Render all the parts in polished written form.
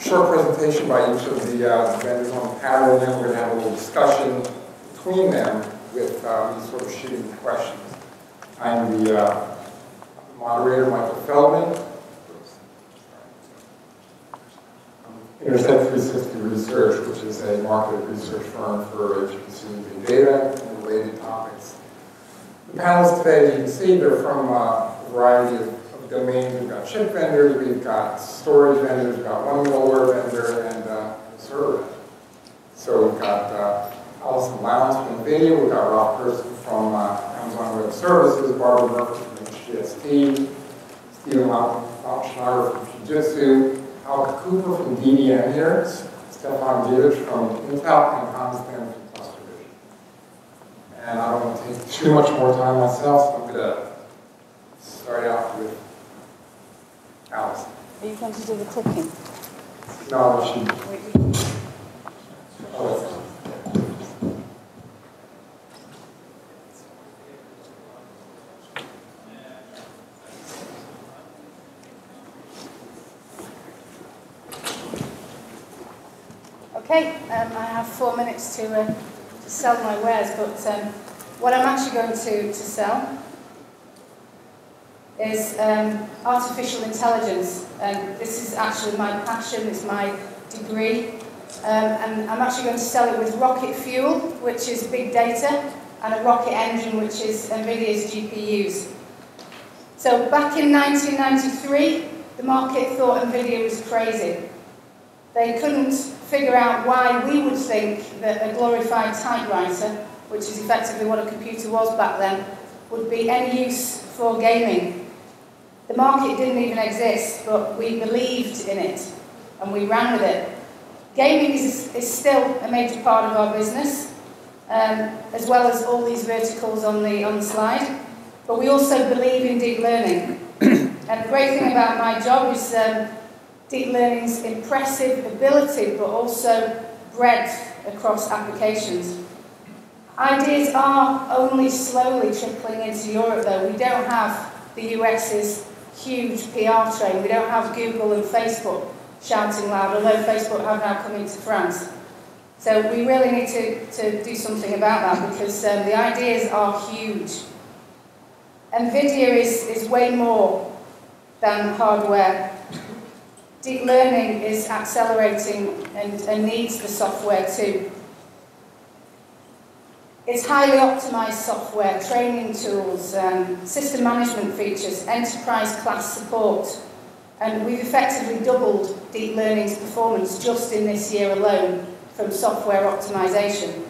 short presentation by each of the vendors on the panel, and then we're going to have a little discussion between them with these sort of shooting questions. I'm the moderator, Michael Feldman. Intersect360 Research, which is a market research firm for HPC and Big Data and related topics. The panelists today, as you can see, they're from a variety of domains. We've got chip vendors, we've got storage vendors, we've got one middleware vendor, and a server vendor. So we've got Alison B from NVIDIA, we've got Rolf Kersten from Amazon Web Services, Barbara Murphy from HGST, Stefan Lautenschläger from Fujitsu, Auke Kuiper from DDM here, Stephan Gillich from Intele, and Hans from ClusterVision. And I don't want to take too much more time myself, so I'm going to start out with Alison. Are you going to do the clicking? No, she... Oh, Okay, I have 4 minutes to sell my wares, but what I'm actually going to sell is artificial intelligence. This is actually my passion, it's my degree, and I'm actually going to sell it with rocket fuel, which is big data, and a rocket engine, which is NVIDIA's GPUs. So back in 1993, the market thought NVIDIA was crazy. They couldn't figure out why we would think that a glorified typewriter, which is effectively what a computer was back then, would be any use for gaming. The market didn't even exist, but we believed in it, and we ran with it. Gaming is still a major part of our business, as well as all these verticals on the slide, but we also believe in deep learning. And the great thing about my job is deep learning's impressive ability, but also breadth across applications. Ideas are only slowly trickling into Europe, though. We don't have the US's huge PR train. We don't have Google and Facebook shouting loud, although Facebook have now come into France. So we really need to do something about that, because the ideas are huge. NVIDIA is way more than hardware. Deep learning is accelerating and needs the software too. It's highly optimized software, training tools, system management features, enterprise class support, and we've effectively doubled deep learning's performance just in this year alone from software optimization.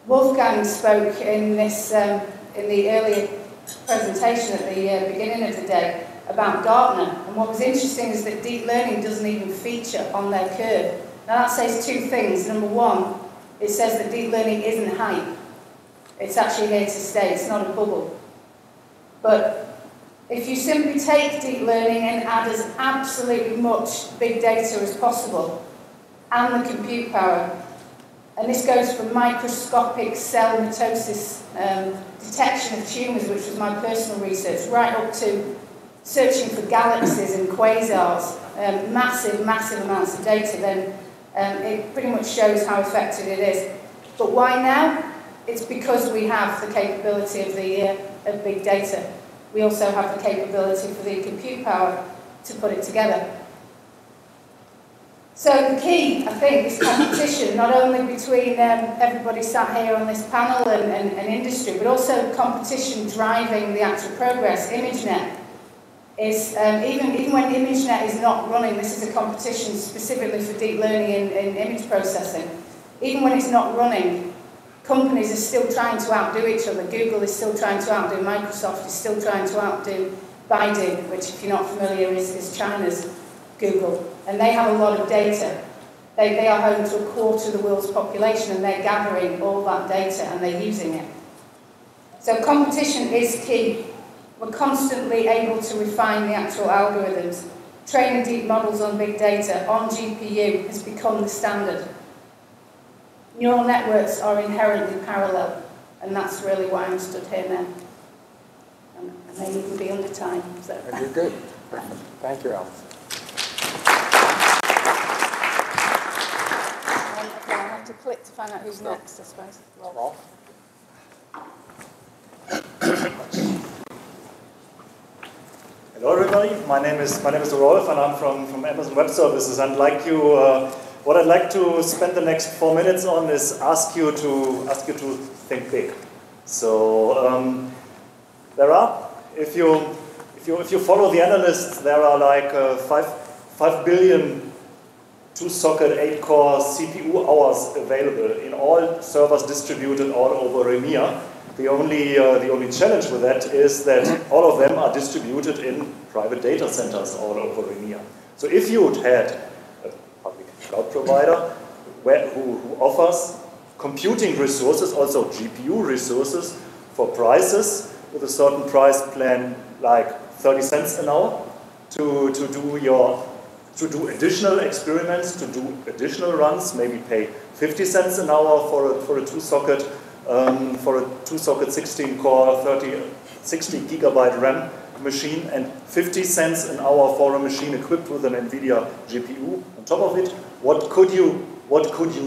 Wolfgang spoke in the earlier presentation at the beginning of the day about Gartner, and what was interesting is that deep learning doesn't even feature on their curve. Now that says two things. Number one, it says that deep learning isn't hype. It's actually here to stay, it's not a bubble. But if you simply take deep learning and add as absolutely much big data as possible, and the compute power, and this goes from microscopic cell mitosis, detection of tumours, which was my personal research, right up to searching for galaxies and quasars, massive amounts of data, then it pretty much shows how effective it is. But why now? It's because we have the capability of big data. We also have the capability for the compute power to put it together. So the key, I think, is competition, not only between everybody sat here on this panel and industry, but also competition driving the actual progress. ImageNet is, even when ImageNet is not running, this is a competition specifically for deep learning in image processing. Even when it's not running, companies are still trying to outdo each other. Google is still trying to outdo Microsoft, is still trying to outdo Baidu, which, if you're not familiar, is China's Google. And they have a lot of data. They are home to a quarter of the world's population, and they're gathering all that data and they're using it. So competition is key. We're constantly able to refine the actual algorithms. Training deep models on big data, on GPU, has become the standard. Neural networks are inherently parallel, and that's really why I'm stood here now. And I may even be under time. So. You're good. Thank you, Alice. click to find out who's next, I suppose. Rolf. Hello everybody, my name is Rolf and I'm from Amazon Web Services, and what I'd like to spend the next 4 minutes on is ask you to think big. So there are, if you follow the analysts, there are like 5 billion 2-socket 8-core CPU hours available in all servers distributed all over EMEA. The only challenge with that is that all of them are distributed in private data centers all over EMEA. So if you had a public cloud provider who offers computing resources, also GPU resources, for prices with a certain price plan like 30 cents an hour to do additional experiments, to do additional runs, maybe pay 50 cents an hour for a 2-socket 16-core 60 gigabyte RAM machine, and 50 cents an hour for a machine equipped with an NVIDIA GPU. On top of it, what could you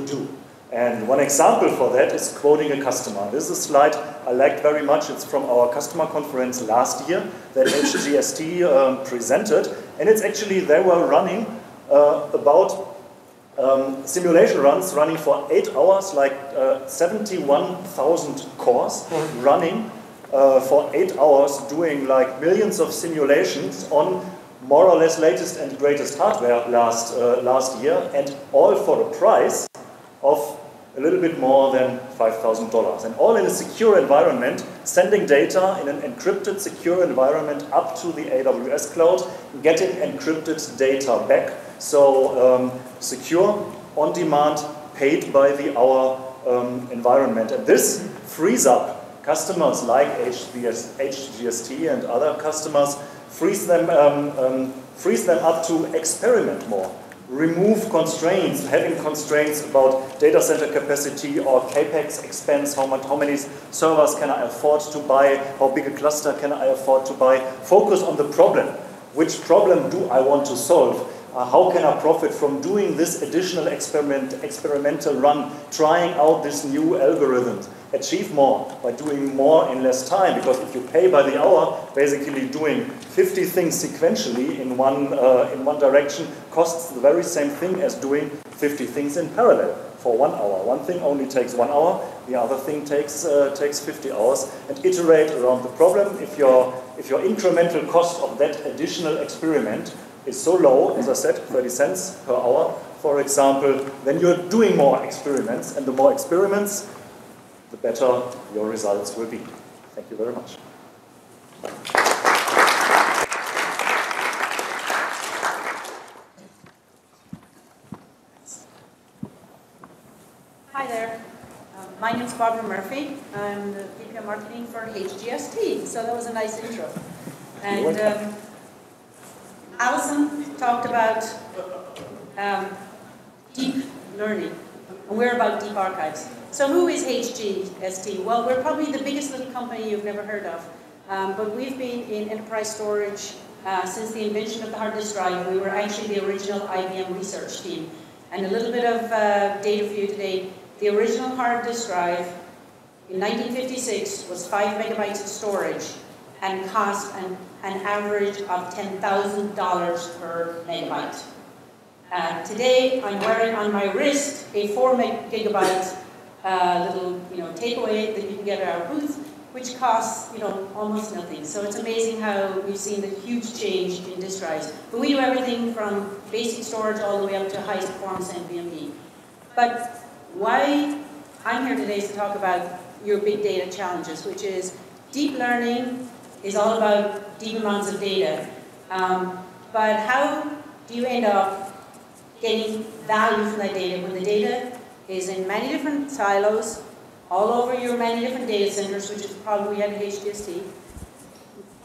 do? And one example for that is quoting a customer. This is a slide I liked very much. It's from our customer conference last year that HGST presented, and it's actually, they were running about simulation runs running for 8 hours, like 71,000 cores running for 8 hours, doing like millions of simulations on more or less latest and greatest hardware last year, and all for the price of a little bit more than $5,000, and all in a secure environment, sending data in an encrypted, secure environment up to the AWS cloud, getting encrypted data back. So secure, on demand, paid by the hour environment. And this frees up customers like HGST and other customers, frees them up to experiment more. Remove constraints, having constraints about data center capacity or capex expense, how many servers can I afford to buy, how big a cluster can I afford to buy. Focus on the problem. Which problem do I want to solve? How can I profit from doing this additional experimental run, trying out this new algorithms? Achieve more by doing more in less time, because if you pay by the hour, basically doing 50 things sequentially in one direction costs the very same thing as doing 50 things in parallel for 1 hour. One thing only takes 1 hour, the other thing takes 50 hours, and iterate around the problem. If your incremental cost of that additional experiment is so low, as I said, 30 cents per hour, for example, then you're doing more experiments, and the more experiments, the better your results will be. Thank you very much. Hi there. My name is Barbara Murphy. I'm the VP of Marketing for HGST, so that was a nice intro. And Alison talked about deep learning, and we're about deep archives. So who is HGST? Well, we're probably the biggest little company you've never heard of, but we've been in enterprise storage since the invention of the hard disk drive. We were actually the original IBM research team. And a little bit of data for you today. The original hard disk drive in 1956 was 5 megabytes of storage and cost an average of $10,000 per megabyte. Today, I'm wearing on my wrist a 4 gigabyte little takeaway that you can get at our booth, which costs almost nothing. So it's amazing how we've seen the huge change in disk drives. But we do everything from basic storage all the way up to highest performance NVMe. But why I'm here today is to talk about your big data challenges, which is deep learning is all about deep amounts of data. But how do you end up getting value from that data when the data is in many different silos, all over your many different data centers, which is probably at HGST.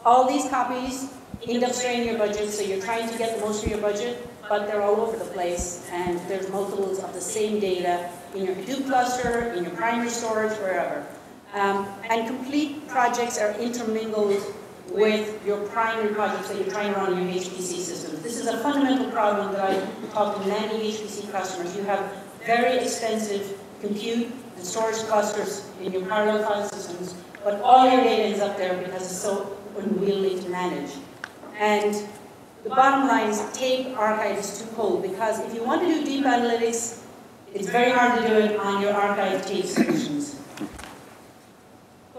All these copies end up straining your budget, so you're trying to get the most of your budget, but they're all over the place, and there's multiples of the same data in your Hadoop cluster, in your primary storage, wherever. And complete projects are intermingled with your primary projects that you're trying to run in your HPC system. This is a fundamental problem that I talk to many HPC customers. You have very expensive compute and storage clusters in your parallel file systems, but all your data is up there because it's so unwieldy to manage. And the bottom line is tape archive is too cold, because if you want to do deep analytics, it's very hard to do it on your archive tape solutions.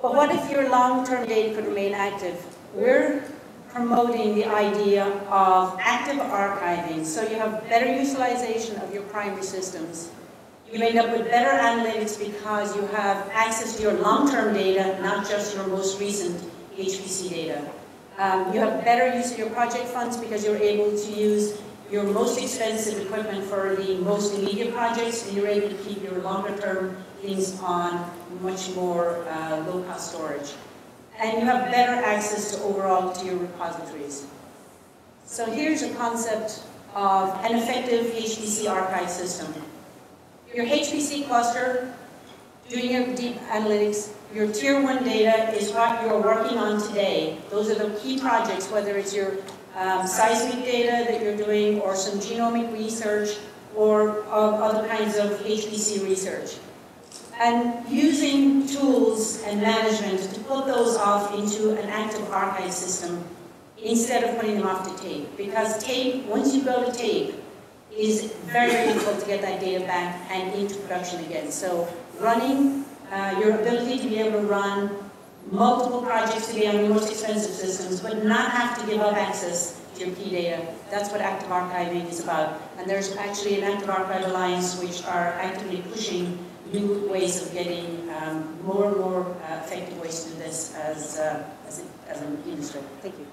But what if your long-term data could remain active? We're promoting the idea of active archiving, so you have better utilization of your primary systems. You end up with better analytics because you have access to your long-term data, not just your most recent HPC data. You have better use of your project funds because you're able to use your most expensive equipment for the most immediate projects, and you're able to keep your longer-term things on much more low-cost storage. And you have better access to overall to your repositories. So here's a concept of an effective HPC archive system. Your HPC cluster, doing your deep analytics, your tier 1 data is what you're working on today. Those are the key projects, whether it's your seismic data that you're doing, or some genomic research, or other kinds of HPC research. And using tools and management to put those off into an active archive system instead of putting them off to tape. Because tape, once you go to tape, it is very difficult to get that data back and into production again. So running, your ability to be able to run multiple projects today on your most expensive systems, but not have to give up access to your key data. That's what active archiving is about. And there's actually an Active Archive Alliance which are actively pushing new ways of getting more and more effective ways to do this as an industry. Thank you.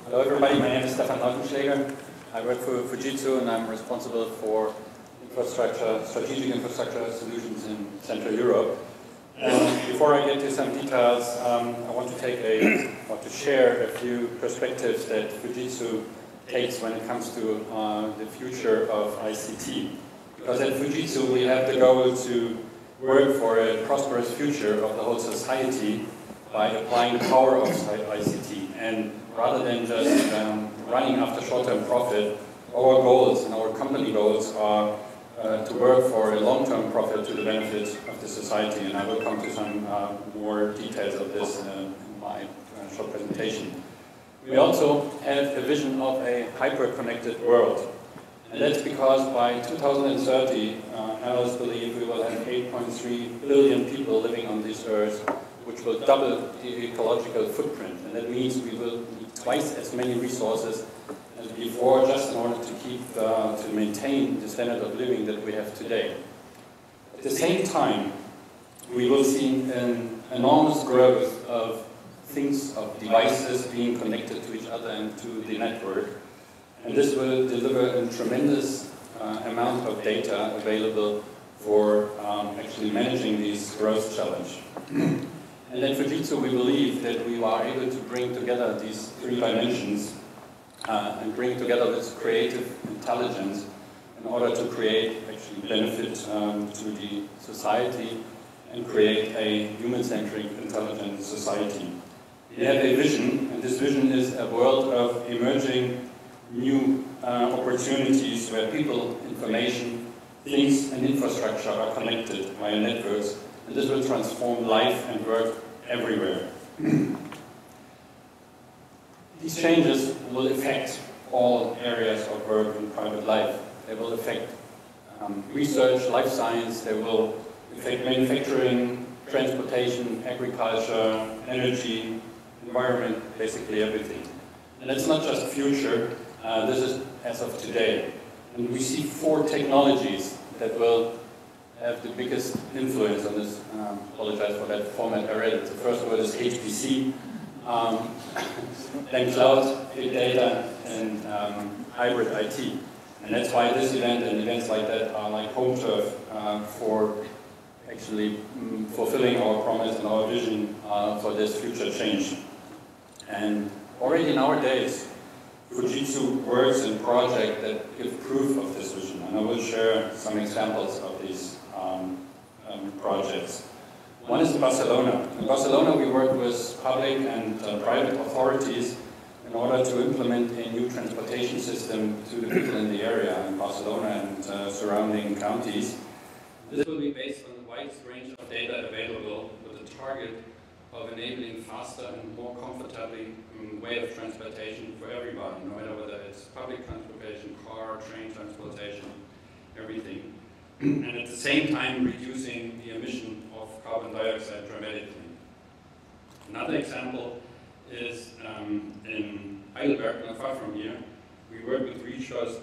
Hello everybody, my name is Stefan Lautenschläger. I work for Fujitsu and I'm responsible for strategic infrastructure solutions in Central Europe. And before I get to some details, I want to share a few perspectives that Fujitsu takes when it comes to the future of ICT. Because at Fujitsu we have the goal to work for a prosperous future of the whole society by applying the power of ICT. And rather than just running after short-term profit, our goals and our company goals are to work for a long-term profit to the benefit of the society. And I will come to some more details of this in my short presentation. We also have a vision of a hyper-connected world. And that's because by 2030, analysts believe we will have 8.3 billion people living on this earth, which will double the ecological footprint. And that means we will need twice as many resources as before, just in order to keep, to maintain the standard of living that we have today. At the same time, we will see an enormous growth of things, of devices being connected to each other and to the network. And this will deliver a tremendous amount of data available for actually managing this growth challenge. And at Fujitsu, we believe that we are able to bring together these three dimensions and bring together this creative intelligence in order to create actually benefit to the society and create a human-centric intelligent society. We have a vision, and this vision is a world of emerging new opportunities where people, information, things and infrastructure are connected via networks, and this will transform life and work everywhere. These changes will affect all areas of work and private life. They will affect research, life science, they will affect manufacturing, transportation, agriculture, energy, environment, basically everything. And it's not just future, this is as of today. And we see 4 technologies that will have the biggest influence on this. Apologize for that format I read. The first word is HPC, then cloud, big data, and hybrid IT. And that's why this event and events like that are like home turf for actually fulfilling our promise and our vision for this future change. And already nowadays, Fujitsu works and projects that give proof of this vision. And I will share some examples of these projects. One is in Barcelona. In Barcelona, we work with public and private authorities in order to implement a new transportation system to the people in the area in Barcelona and surrounding counties. This will be based on the wide range of data available with the target of enabling faster and more comfortably way of transportation for everybody, no matter whether it's public transportation, car, train transportation, everything. And at the same time reducing the emission of carbon dioxide dramatically. Another example is in Heidelberg, not far from here. We work with researchers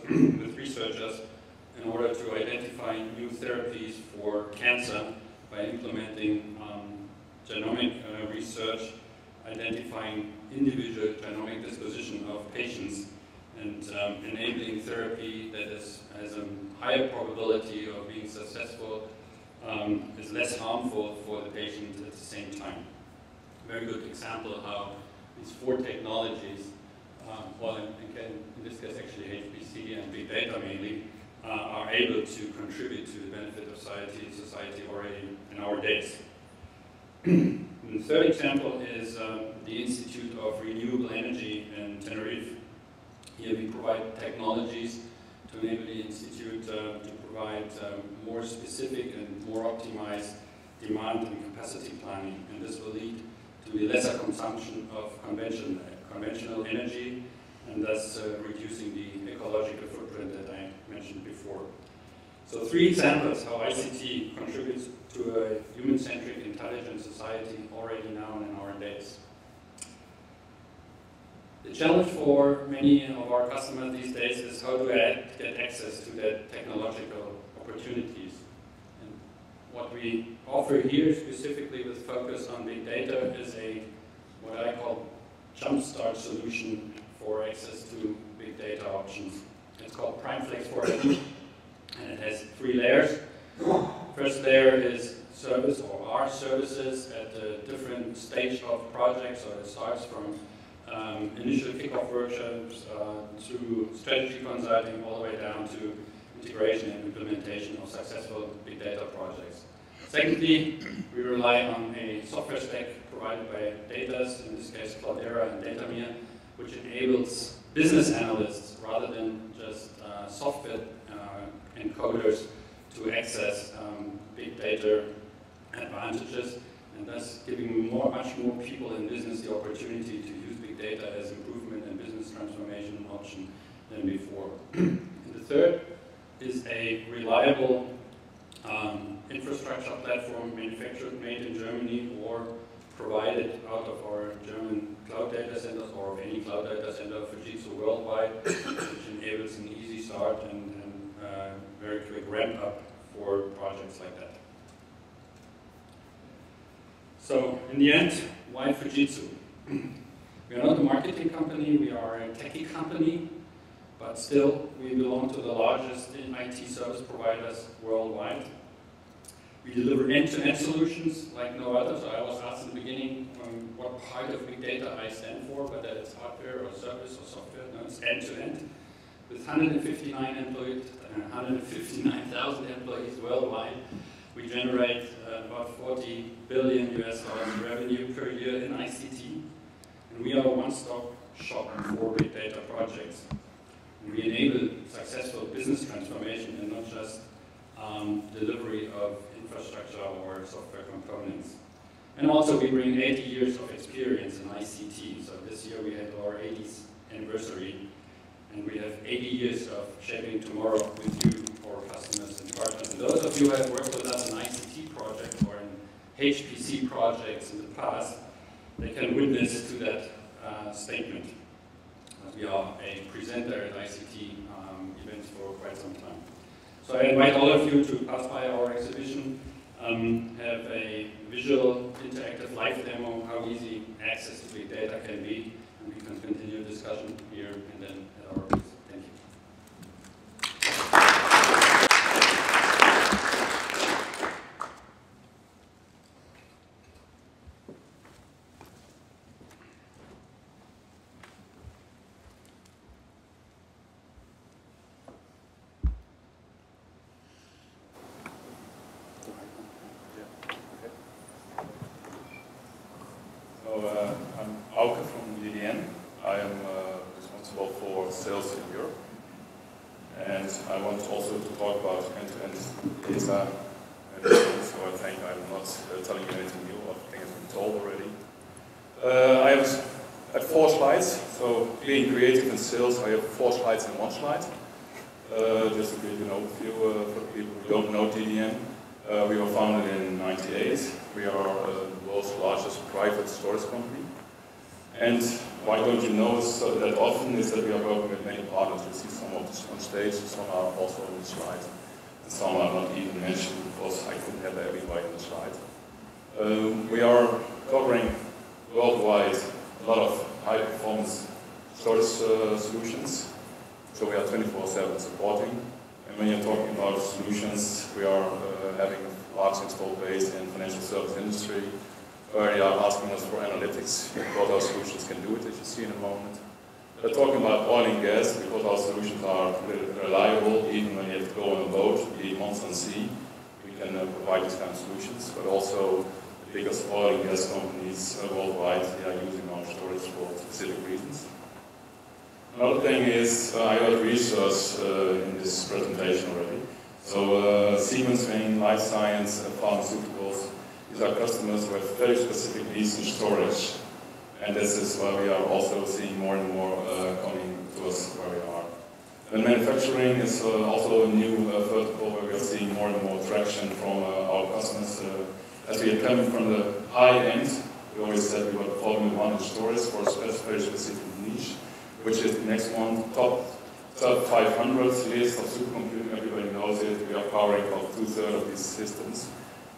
in order to identify new therapies for cancer by implementing genomic research, identifying individual genomic disposition of patients, and enabling therapy that has a higher probability of being successful, is less harmful for the patient at the same time. Very good example of how these four technologies, well, in this case actually HPC and big data mainly, are able to contribute to the benefit of society already in our days. The third example is the Institute of Renewable Energy in Tenerife. Here we provide technologies to enable the Institute to provide more specific and more optimized demand and capacity planning. And this will lead to a lesser consumption of conventional energy, and thus reducing the ecological footprint that I mentioned before. So three examples how ICT contributes to a human-centric intelligent society already now and in our days. The challenge for many of our customers these days is how to get access to the technological opportunities. And what we offer here, specifically with focus on big data, is what I call jumpstart solution for access to big data options. It's called PrimeFlex 4.2, and it has 3 layers. First layer is service or our services at a different stage of projects, so it starts from initial kickoff workshops to strategy consulting, all the way down to integration and implementation of successful big data projects. Secondly, we rely on a software stack provided by Datas, in this case Cloudera and Datamere, which enables business analysts rather than just software encoders to access big data advantages, and thus giving much more people in business the opportunity to use big data as improvement and business transformation option than before. And the third is a reliable infrastructure platform made in Germany or provided out of our German cloud data centers or of any cloud data center of Fujitsu worldwide, which enables an easy start and very quick ramp up for projects like that. So in the end, why Fujitsu? We are not a marketing company, we are a techie company, but still we belong to the largest IT service providers worldwide. We deliver end-to-end solutions like no other. So I was asked in the beginning what part of big data I stand for, whether it's hardware or service or software. No, it's end-to-end. With 159,000 employees worldwide, we generate about $40 billion US in revenue per year in ICT. And we are a one-stop shop for big data projects. And we enable successful business transformation and not just delivery of infrastructure or software components. And also we bring 80 years of experience in ICT. So this year we had our 80th anniversary, and we have 80 years of shaping tomorrow with you, our customers and partners. And those of you who have worked with us in ICT projects or in HPC projects in the past, they can witness to that statement. We are a presenter at ICT events for quite some time. So I invite all of you to pass by our exhibition, have a visual, interactive live demo how easy access to big data can be, and we can continue the discussion here and then at our booth. Thank you. also in Europe. And I want also to talk about end-to-end data management, so I think I'm not telling you anything new, I think it's been told already. I have 4 slides, so being creative in sales, I have 4 slides in 1 slide. Just to give you an overview for people who don't know TDM. We were founded in '98. We are the world's largest private storage company. And why don't you know us that often is that we are working with many partners. You see some of this on stage, some are also on the slide. And some are not even mentioned because I couldn't have everybody on the slide. We are covering worldwide a lot of high-performance storage solutions. So we are 24/7 supporting. And when you're talking about solutions, we are having a large install base in financial service industry, where they are asking us for analytics, because our solutions can do it, as you see in a moment. They're talking about oil and gas, because our solutions are reliable, even when you have to go on a boat, be months on sea. We can provide these kind of solutions, but also the biggest oil and gas companies worldwide, they are using our storage for specific reasons. Another thing is, I heard research in this presentation already. So Siemens, Bain, life science, pharmaceuticals, these are customers who have very specific needs in storage. And this is why we are also seeing more and more coming to us where we are. And manufacturing is also a new vertical where we are seeing more and more traction from our customers. As we are coming from the high end, we always said we were Formula 1 in storage for a very specific niche, which is the next one, top 500 list of supercomputing. Everybody knows it. We are powering about 2/3 of these systems.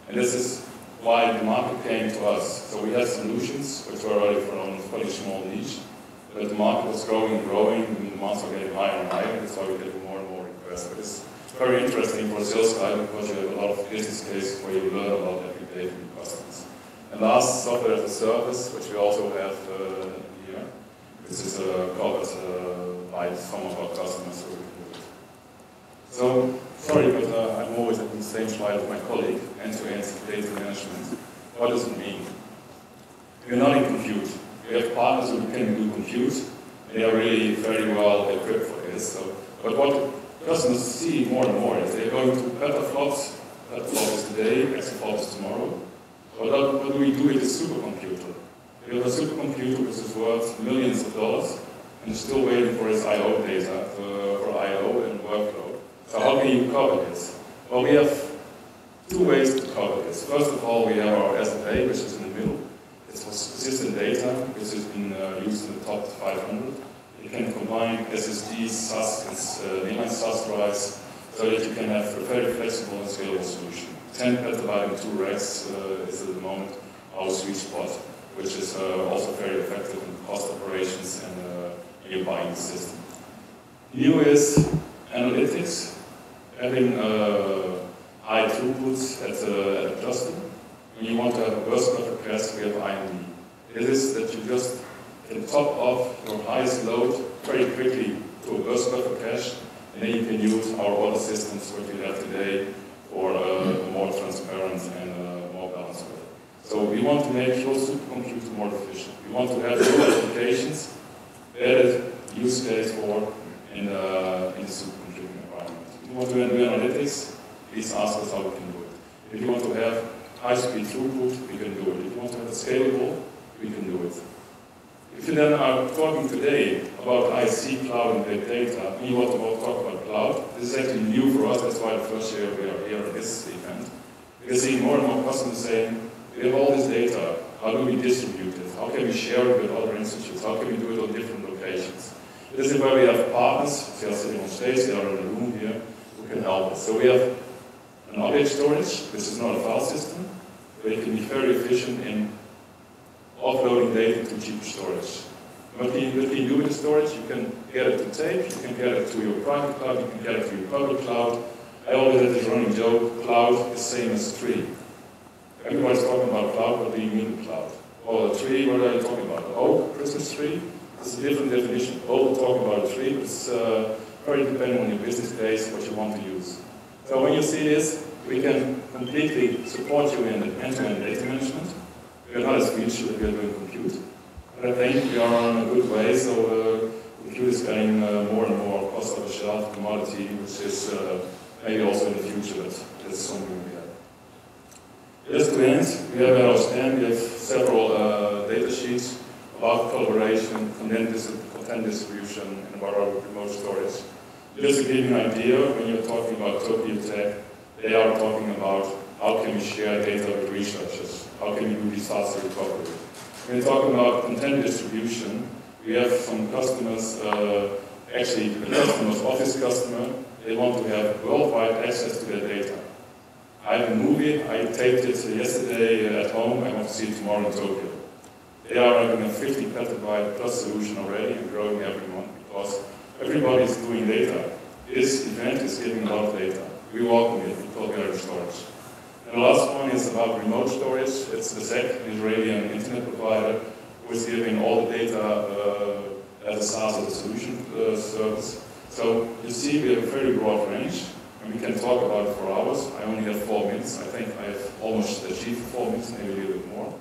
And this is why the market came to us. So we had solutions which were already from a fairly small niche, but the market was growing and growing, and the demands are getting higher and higher. That's why we're getting more and more requests. But it's very interesting for a sales guy because you have a lot of business cases where you learn about every day from your customers. And last, software as a service, which we also have here. This is covered by some of our customers. So, sorry, but I'm always at the same slide as my colleague, end-to-end data management. What does it mean? We're not in compute. We have partners who can do compute, and they are really very well equipped for this. So, but what customers see more and more is they're going to petaflops. Petaflop is today, exaflop is tomorrow. But what do we do with a supercomputer? We have a supercomputer which is worth millions of dollars, and is still waiting for its I/O data for I/O and workload. So how can you cover this? Well, we have 2 ways to cover this. First of all, we have our SFA, which is in the middle. It's for persistent data, which has been used in the top 500. You can combine SSDs, SAS, and inline SAS drives, so that you can have a very flexible and scalable solution. 10 petabyte and 2 racks is at the moment our sweet spot, which is also very effective in cost operations and when you're buying the system. New is analytics, having high throughputs at a cluster. When you want to have a burst buffer cache, we have IMD. It is that you just can top off your highest load very quickly to a burst buffer cache, and then you can use our other systems which we have today for a more transparent and more balanced way. So we want to make your supercomputer more efficient. We want to have your applications added use case for in the supercomputing environment. If you want to do analytics, please ask us how we can do it. If you want to have high-speed throughput, we can do it. If you want to have it scalable, we can do it. If you then are talking today about ISC Cloud and Big Data, and you want to talk about cloud, this is actually new for us. That's why the first year we are here at this event. We're seeing more and more customers saying, we have all this data, how do we distribute it? How can we share it with other institutes? How can we do it on different locations? This is where we have partners, they are sitting on stage, they are in the room here, who can help us. So we have an object storage, which is not a file system, where you can be very efficient in offloading data to cheaper storage. What can you do with the storage? You can get it to tape, you can get it to your private cloud, you can get it to your public cloud. I always have this running joke, cloud is the same as tree. Everybody's talking about cloud, what do you mean cloud? Or a tree, what are you talking about? Oak, Christmas tree? It's a different definition. Both are talking about a tree, but it's very dependent on your business case, what you want to use. So when you see this, we can completely support you in the end-to-end data management. We are not as featured that we are doing compute. But I think we are on a good way, so compute is getting more and more cost of a shelf commodity, which is maybe also in the future, but that's something we have. Just to end, we have at our stand, we have several data sheets about collaboration, content distribution, and about our remote storage. Just to give you an idea, when you're talking about Tokyo Tech, they are talking about how can we share data with researchers, how can we do disaster recovery. When you're talking about content distribution, we have some customers, actually the customer's office customer, they want to have worldwide access to their data. I have a movie, I taped it yesterday at home, I want to see it tomorrow in Tokyo. They are having a 50 petabyte plus solution already and growing every month because everybody is doing data. This event is giving a lot of data. We welcome it, we call it storage. And the last one is about remote storage. It's the ZEC, an Israeli internet provider, who is giving all the data as a SaaS as a solution service. So you see we have a very broad range, and we can talk about it for hours. I only have 4 minutes. I think I have almost achieved 4 minutes, maybe a little bit more.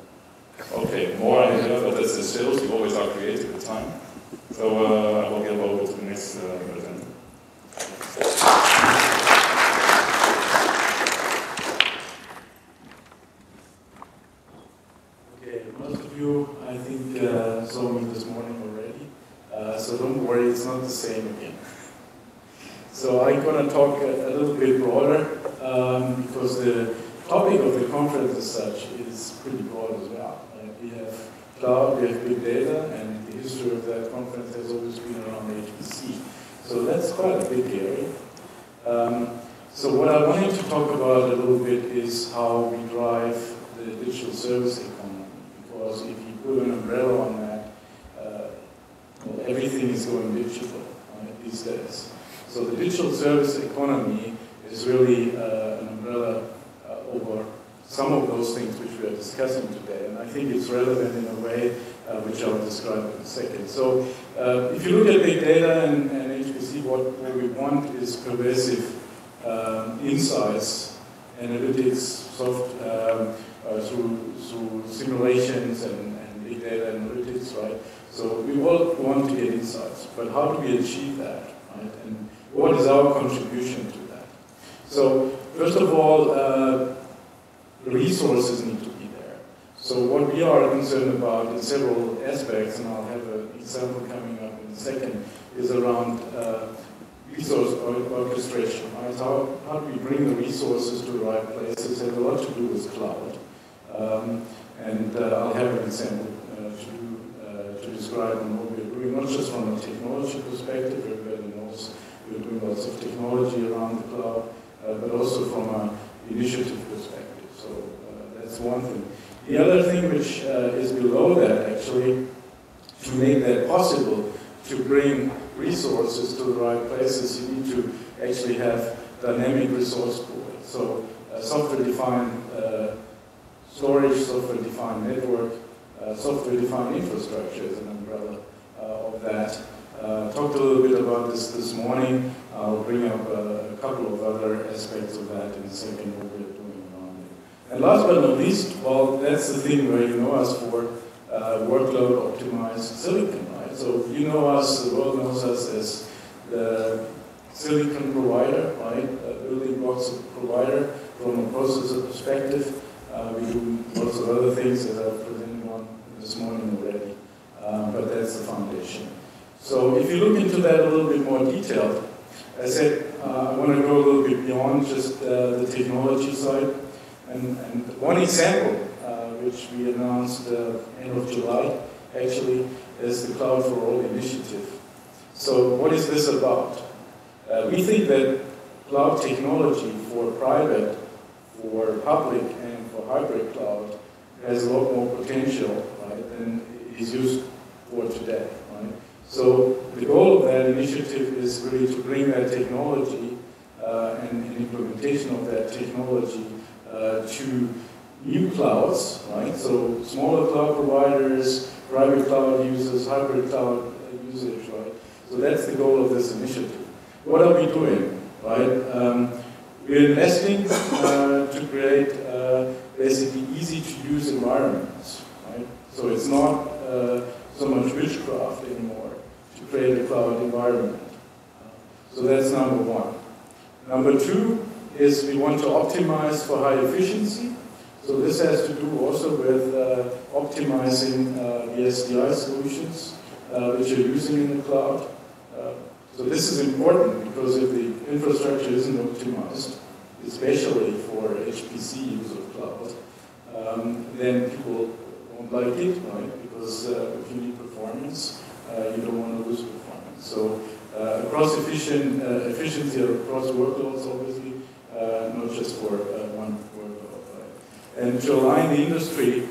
Okay, more I have, but that's the sales. You always are creative with time. So I will give over to the next presenter. Okay, most of you, I think, saw me this morning already. So don't worry, it's not the same again. So I'm going to talk a little bit broader because the topic of the conference as such is pretty broad as well. We have cloud, we have big data, and the history of that conference has always been around HPC. So that's quite a big area. So what I wanted to talk about a little bit is how we drive the digital service economy. Because if you put an umbrella on that, well, everything is going digital these days. So the digital service economy is really an umbrella over some of those things which we are discussing today. And I think it's relevant in a way which I'll describe in a second. So if you look at big data and HPC, what we want is pervasive insights, analytics, through simulations and big data analytics, right? So we all want to get insights, but how do we achieve that, right? And what is our contribution to that? So first of all, the resources need to be there. So what we are concerned about in several aspects, and I'll have an example coming up in a second, is around resource orchestration. Right? How do we bring the resources to the right places? It has a lot to do with cloud. And I'll have an example to describe what we're doing, not just from a technology perspective, everybody knows we're doing lots of technology around the cloud, but also from an initiative perspective. So that's one thing. The other thing which is below that, actually, to make that possible, to bring resources to the right places, you need to actually have dynamic resource pooling. So software-defined storage, software-defined network, software-defined infrastructure is an umbrella of that. Talked a little bit about this morning. I'll bring up a couple of other aspects of that in a second, what we're doing around it. And last but not least, well, that's the thing where you know us for workload optimized silicon, right? So you know us, the world knows us as the silicon provider, right? Building blocks provider from a processor perspective. We do lots of other things that I've presented on this morning already, but that's the foundation. So if you look into that a little bit more detailed, I said I want to go a little bit beyond just the technology side. And one example, which we announced end of July, actually, is the Cloud for All initiative. So what is this about? We think that cloud technology for private, for public, and for hybrid cloud has a lot more potential, right, than is used for today, right? So the goal of that initiative is really to bring that technology and implementation of that technology to new clouds, right? So smaller cloud providers, private cloud users, hybrid cloud users, right? So that's the goal of this initiative. What are we doing, right? We're investing to create basically easy-to-use environments, right? So it's not so much witchcraft anymore to to create a cloud environment. So that's number one. Number two is we want to optimize for high efficiency. So this has to do also with optimizing the SDI solutions which you're using in the cloud. So this is important because if the infrastructure isn't optimized, especially for HPC use of cloud, then people won't like it, right? Because if you need performance, you don't want to lose performance. So across efficiency across workloads, obviously, not just for one workload. Right? And to align the industry,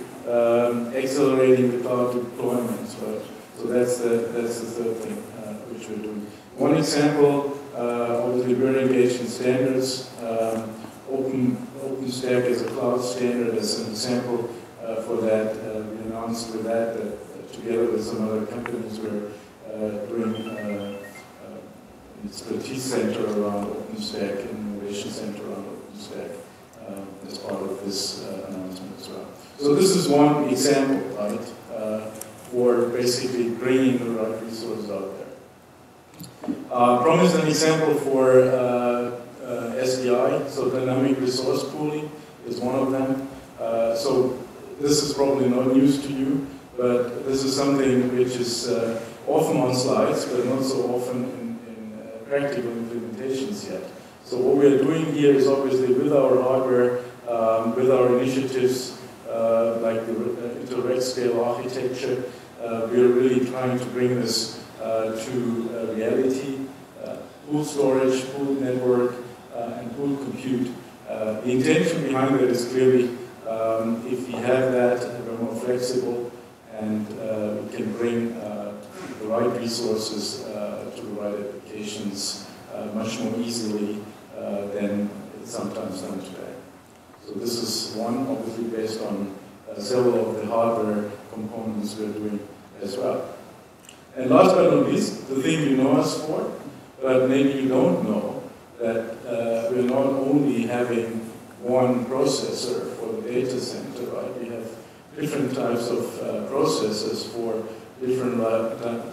accelerating the cloud deployments. Right? So that's the third thing which we're doing. One example, obviously, we're engaged in standards. OpenStack is a cloud standard as an example for that. We announced with that together with some other companies we're doing an expertise center around OpenStack, innovation center around OpenStack as part of this announcement as well. So this is one example, right, for basically bringing the right resources out there. Promised an example for SDI, so dynamic resource pooling is one of them. So this is probably not news to you, but this is something which is often on slides, but not so often in practical implementations yet. So what we are doing here is obviously with our hardware, with our initiatives like the Intersect scale architecture, we are really trying to bring this to reality. Pooled storage, pooled network, and pooled compute. The intention behind that is clearly if we have that, we're more flexible and we can bring the right resources to the right applications much more easily than it's sometimes done today. So this is one, obviously based on several of the hardware components we're doing as well. And last but not least, the thing you know us for, but maybe you don't know, that we're not only having one processor for the data center, right? We have different types of processors for different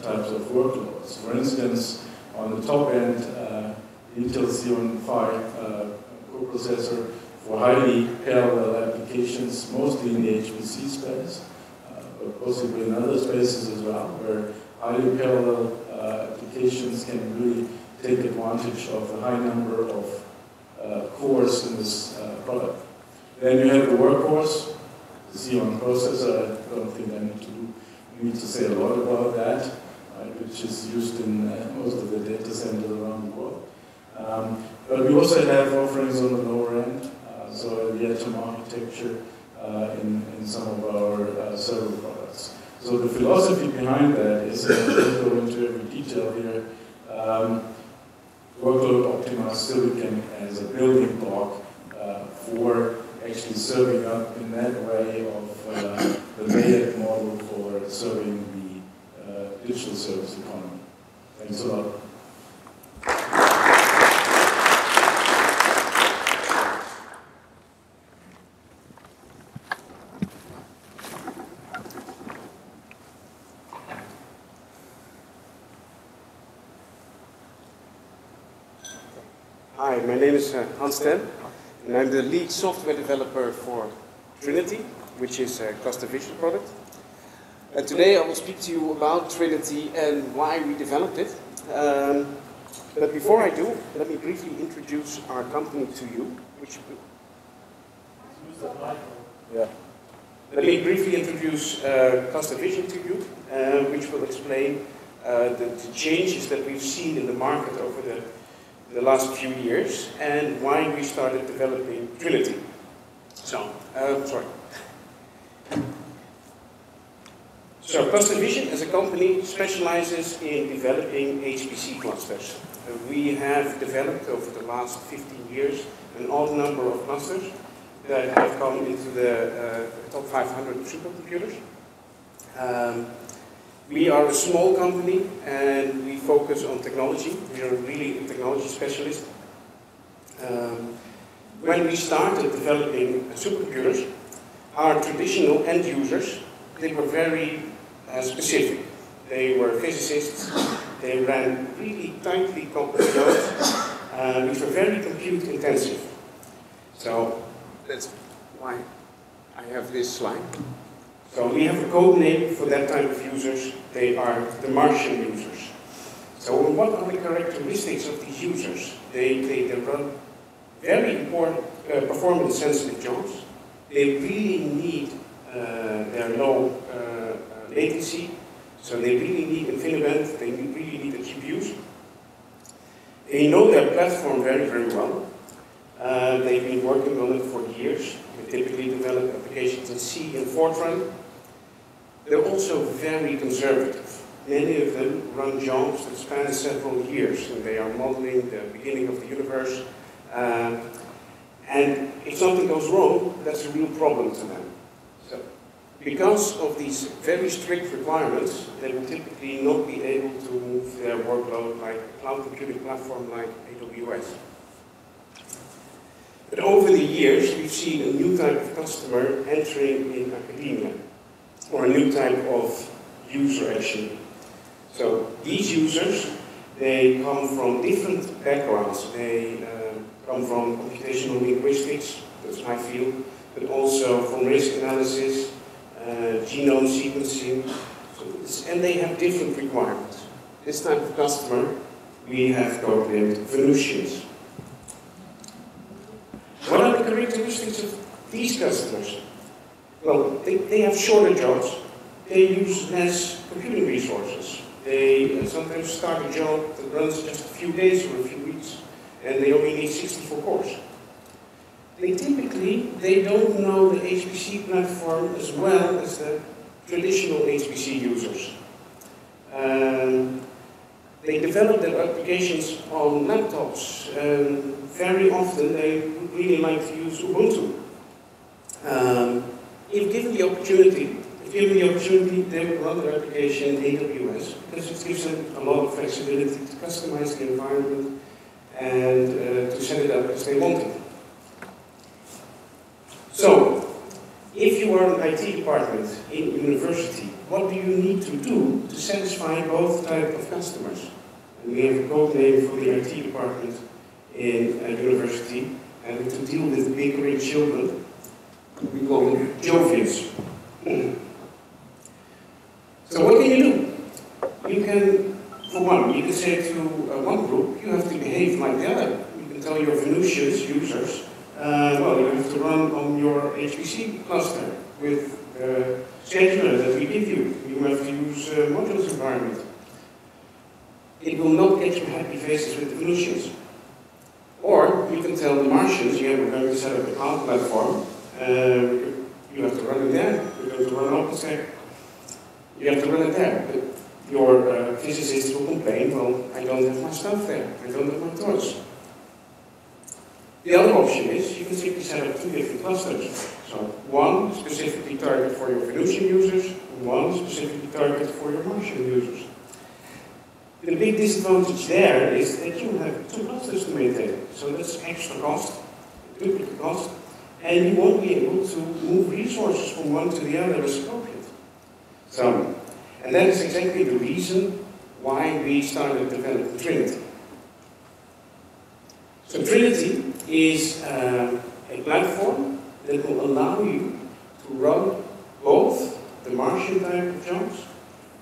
types of workloads. For instance, on the top end, Intel Xeon Phi coprocessor for highly parallel applications, mostly in the HPC space, but possibly in other spaces as well, where highly parallel applications can really take advantage of the high number of cores in this product. Then you have the workhorse, the Xeon processor. I don't think I need to say a lot about that, which is used in most of the data centers around the world. But we also have offerings on the lower end, so the atom architecture in some of our server products. So the philosophy behind that is, I won't go into every detail here, workload optimized silicon as a building block for actually serving up in that way of the layered model for serving the digital service economy. Thanks a lot. Hi, my name is Hans Ten, and I'm the lead software developer for Trinity, which is a ClusterVision product. And today I will speak to you about Trinity and why we developed it. But before I do, let me briefly introduce our company to you. Let me briefly introduce ClusterVision to you, which will explain the changes that we've seen in the market over the last few years, and why we started developing Trinity. So, So ClusterVision as a company specializes in developing HPC clusters. We have developed over the last 15 years an odd number of clusters that have come into the top 500 supercomputers. We are a small company and we focus on technology. We are really a technology specialist. When we started developing supercomputers, our traditional end users, they were very specific. They were physicists, they ran really tightly coupled nodes, which were very compute intensive. So that's why I have this slide. So we have a code name for that type of users. They are the Martian users. So what are the characteristics of these users? They run very important performance-sensitive jobs. They really need their low latency. So they really need InfiniBand. They really need the GPUs. They know their platform very, very well. They've been working on it for years. They typically develop applications in C and Fortran. They're also very conservative. Many of them run jobs that span several years, and they are modeling the beginning of the universe. And if something goes wrong, that's a real problem to them. So, because of these very strict requirements, they will typically not be able to move their workload like a cloud computing platform like AWS. But over the years, we've seen a new type of customer entering in academia, or a new type of user actually. So these users, they come from different backgrounds. They come from computational linguistics, that's my field, but also from risk analysis, genome sequencing, and they have different requirements. This type of customer, we have codenamed Venusians. What are the characteristics of these customers? Well, they have shorter jobs. They use less computing resources. They sometimes start a job that runs just a few days or a few weeks, and they only need 64 cores. They don't know the HPC platform as well as the traditional HPC users. They develop their applications on laptops. Very often they would really like to use Ubuntu. If given the opportunity, they will run their application in AWS because it gives them a lot of flexibility to customize the environment and to set it up as they want it. So, if you are an IT department in university, what do you need to do to satisfy both types of customers? And we have a code name for the IT department in a university, and to deal with big, rich children, we call them Jovians. So what can you do? You can, for one, you can say to one group, you have to behave like the other. You can tell your Venusians users, well, you have to run on your HPC cluster with the scheduler that we give you. You have to use modules environment. It will not get you happy faces with the Venusians. Or you can tell the Martians, yeah, we're going to set up a cloud platform. You have to run it there. We're going to run OpenStack. You have to run it there. But your physicist will complain, well, I don't have my stuff there. I don't have my torch. The other option is you can simply set up two different clusters. So one specifically targeted for your Venusian users, and one specifically targeted for your Martian users. The big disadvantage there is that you have two clusters to maintain. So that's extra cost, duplicate cost, and you won't be able to move resources from one to the other as appropriate. So, and that is exactly the reason why we started developing Trinity. So Trinity is a platform that will allow you to run both the Martian type of jobs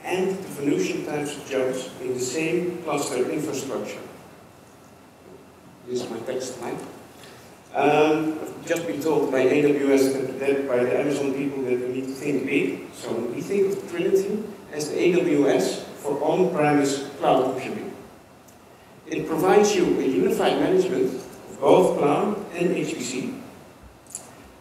and the Venusian types of jobs in the same cluster infrastructure. This is my text slide. I've just been told by AWS that by the Amazon people that we need to think big. So we think of Trinity as the AWS for on-premise cloud computing. It provides you a unified management of both cloud and HPC.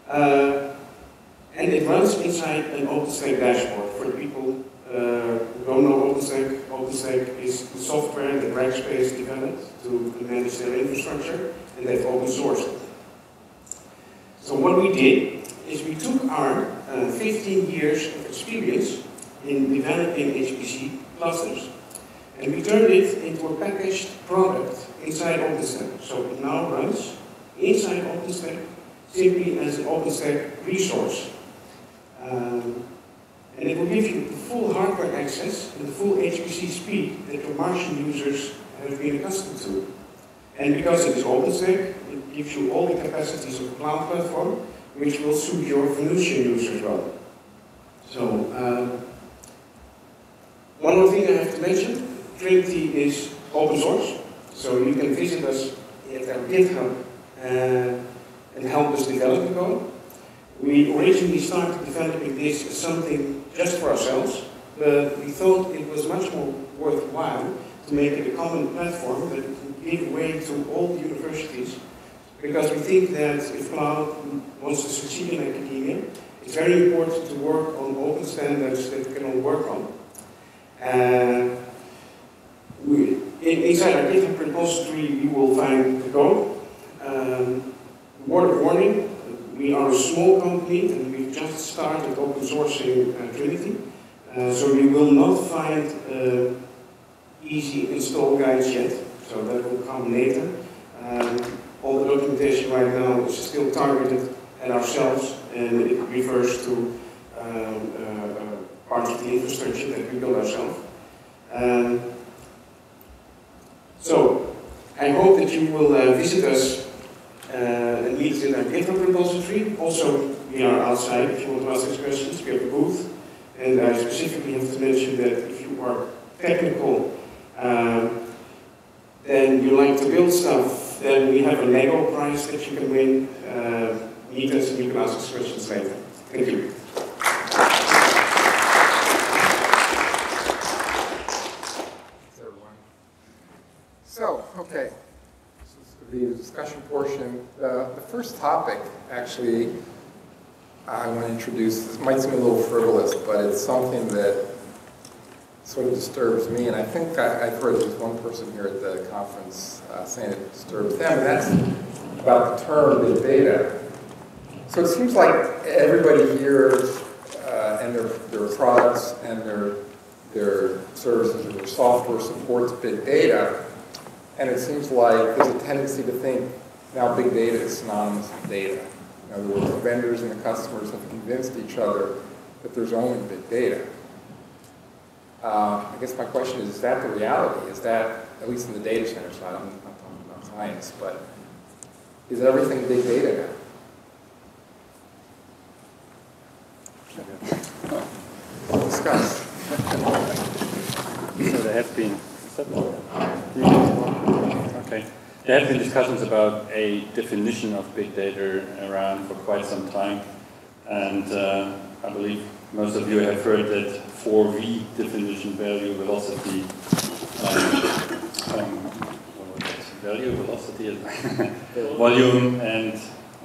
And it runs inside an OpenStack dashboard. For the people who don't know OpenStack, OpenStack is the software that Rackspace developed to manage their infrastructure, and they've open sourced it. So what we did is we took our 15 years of experience in developing HPC clusters, and we turned it into a packaged product inside OpenStack. So it now runs inside OpenStack simply as an OpenStack resource. And it will give you the full hardware access and the full HPC speed that your Martian users have been accustomed to. And because it is OpenStack, it gives you all the capacities of a cloud platform, which will suit your Venusian users well. So, one more thing I have to mention, Trinity is open source, so you can visit us at our GitHub and help us develop the code. We originally started developing this as something just for ourselves, but we thought it was much more worthwhile to make it a common platform that can give way to all the universities, because we think that if cloud wants to succeed in academia, it's very important to work on open standards that we can all work on. Inside our GitHub repository, you will find the code. Word of warning, we are a small company and we've just started open sourcing Trinity. So you will not find easy install guides yet, so that will come later. All the documentation right now is still targeted at ourselves, and it refers to parts of the infrastructure that we build ourselves. So I hope that you will visit us and meet us in our GitHub repository. Also, we are outside if you want to ask us questions. We have a booth, and I specifically have to mention that if you are technical, then you like to build stuff, then we have a Lego prize that you can win. Meet us and you can ask us questions later. Thank you. Thanks, everyone. So, okay, this is the discussion portion. The first topic, actually, I want to introduce. This might seem a little frivolous, but it's something that sort of disturbs me, and I think I've heard at least one person here at the conference saying it disturbs them, and that's about the term big data. So it seems like everybody here and their products and their services and their software supports big data, and it seems like there's a tendency to think now big data is synonymous with data. In other words, the vendors and the customers have convinced each other that there's only big data. I guess my question is that the reality? Is that, at least in the data center side, I'm not talking about science, but is everything big data now? Discuss. So there have been, okay. There have been discussions about a definition of big data around for quite some time, and I believe most of you have heard that 4V definition, value, velocity, volume, and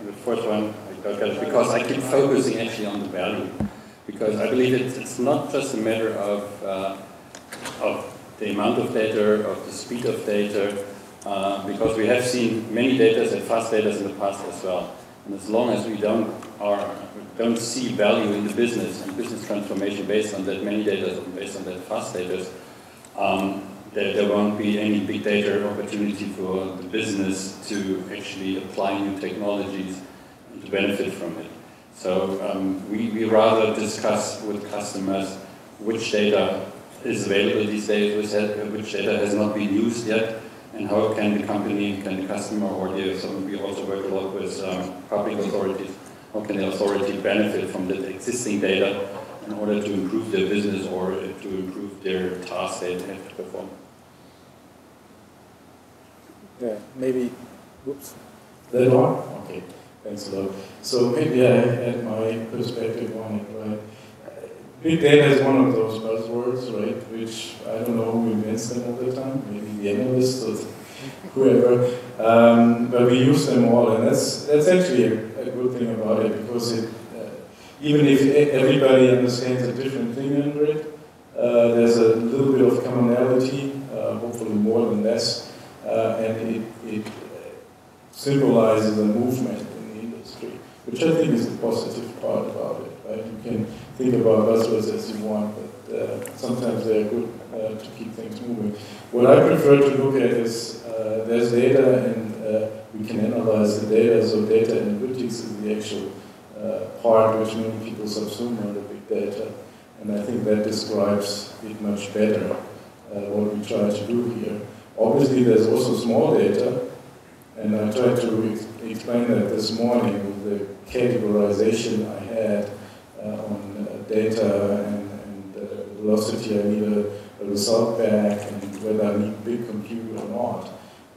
the first one, I don't get it, because I keep focusing actually on the value, because I believe it's not just a matter of the amount of data, of the speed of data, because we have seen many data and fast data in the past as well. And as long as we don't see value in the business and business transformation based on that many data and based on that fast data, there won't be any big data opportunity for the business to actually apply new technologies and to benefit from it. So we rather discuss with customers which data is available these days, which data has not been used yet, and how can the company, can the customer, or we also work a lot with public authorities, how can the authority benefit from the existing data in order to improve their business or to improve their tasks they have to perform. Yeah, maybe, whoops, that one? Okay, thanks a lot. So maybe I add my perspective on it, right? Big data is one of those buzzwords, right, which I don't know who invents them all the time, maybe the analysts or whoever, but we use them all, and that's actually a good thing about it, because even if everybody understands a different thing under it, there's a little bit of commonality, hopefully more than less, and it symbolizes a movement in the industry, which I think is the positive part about it. Right? You can think about buzzwords as you want, but sometimes they're good to keep things moving. What I prefer to look at is there's data, and we can analyze the data. So data analytics is the actual part which many people subsume under big data. And I think that describes it much better, what we try to do here. Obviously, there's also small data, and I tried to explain that this morning with the categorization I had on data and the velocity I need a result back, and whether I need big compute or not.